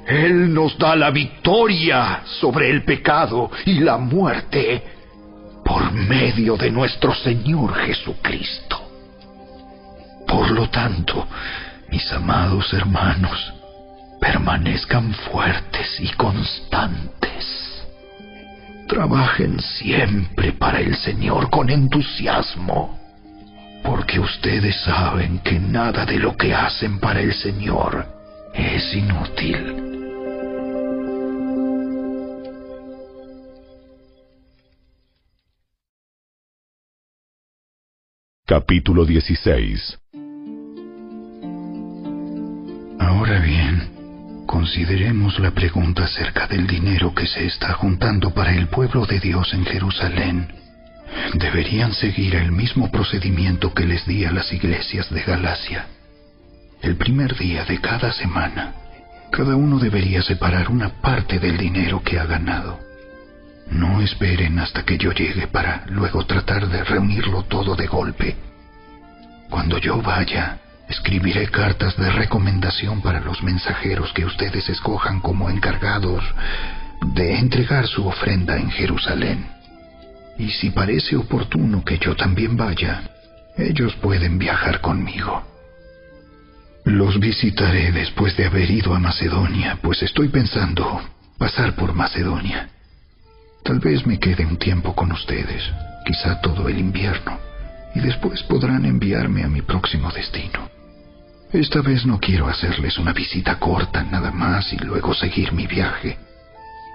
Él nos da la victoria sobre el pecado y la muerte por medio de nuestro Señor Jesucristo. Por lo tanto, mis amados hermanos, permanezcan fuertes y constantes. Trabajen siempre para el Señor con entusiasmo, porque ustedes saben que nada de lo que hacen para el Señor es inútil. Capítulo 16. Ahora bien, consideremos la pregunta acerca del dinero que se está juntando para el pueblo de Dios en Jerusalén. Deberían seguir el mismo procedimiento que les di a las iglesias de Galacia. El primer día de cada semana, cada uno debería separar una parte del dinero que ha ganado. No esperen hasta que yo llegue para luego tratar de reunirlo todo de golpe. Cuando yo vaya, escribiré cartas de recomendación para los mensajeros que ustedes escojan como encargados de entregar su ofrenda en Jerusalén. Y si parece oportuno que yo también vaya, ellos pueden viajar conmigo. Los visitaré después de haber ido a Macedonia, pues estoy pensando pasar por Macedonia. Tal vez me quede un tiempo con ustedes, quizá todo el invierno, y después podrán enviarme a mi próximo destino. Esta vez no quiero hacerles una visita corta nada más y luego seguir mi viaje.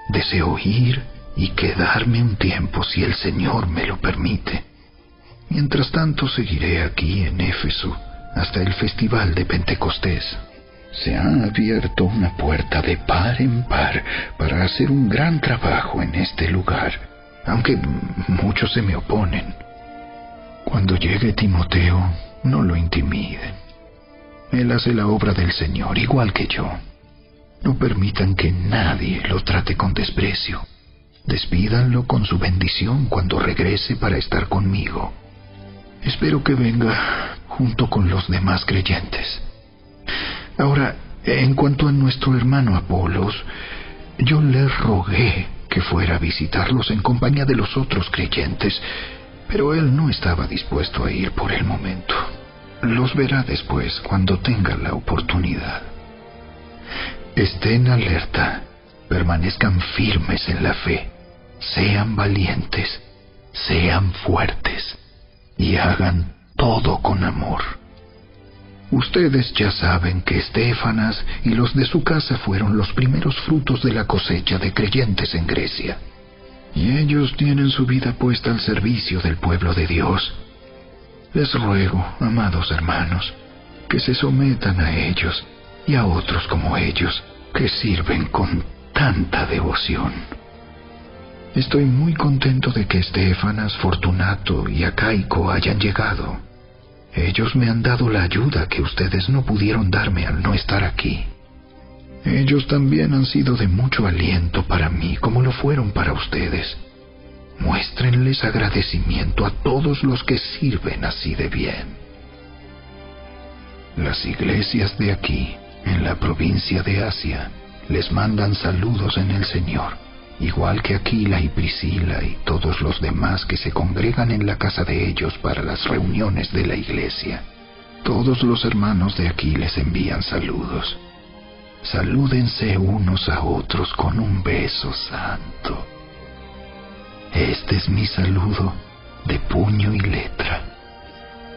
Deseo ir y quedarme un tiempo si el Señor me lo permite. Mientras tanto seguiré aquí en Éfeso hasta el festival de Pentecostés. Se ha abierto una puerta de par en par para hacer un gran trabajo en este lugar, aunque muchos se me oponen. Cuando llegue Timoteo, no lo intimiden. Él hace la obra del Señor igual que yo. No permitan que nadie lo trate con desprecio. Despídanlo con su bendición cuando regrese para estar conmigo. Espero que venga junto con los demás creyentes. Ahora, en cuanto a nuestro hermano Apolos, yo le rogué que fuera a visitarlos en compañía de los otros creyentes, pero él no estaba dispuesto a ir por el momento. Los verá después cuando tenga la oportunidad. Estén alerta, permanezcan firmes en la fe, sean valientes, sean fuertes y hagan todo con amor. Ustedes ya saben que Estéfanas y los de su casa fueron los primeros frutos de la cosecha de creyentes en Grecia, y ellos tienen su vida puesta al servicio del pueblo de Dios. Les ruego, amados hermanos, que se sometan a ellos y a otros como ellos, que sirven con tanta devoción. Estoy muy contento de que Estéfanas, Fortunato y Acaico hayan llegado. Ellos me han dado la ayuda que ustedes no pudieron darme al no estar aquí. Ellos también han sido de mucho aliento para mí, como lo fueron para ustedes. Muéstrenles agradecimiento a todos los que sirven así de bien. Las iglesias de aquí, en la provincia de Asia, les mandan saludos en el Señor, igual que Aquila y Priscila y todos los demás que se congregan en la casa de ellos para las reuniones de la iglesia. Todos los hermanos de aquí les envían saludos. Salúdense unos a otros con un beso santo. Este es mi saludo de puño y letra.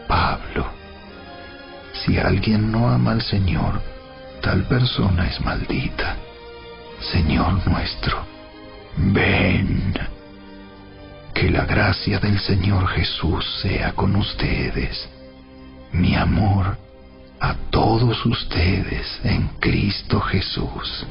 Pablo. Si alguien no ama al Señor, tal persona es maldita. Señor nuestro, ven. Que la gracia del Señor Jesús sea con ustedes. Mi amor a todos ustedes en Cristo Jesús.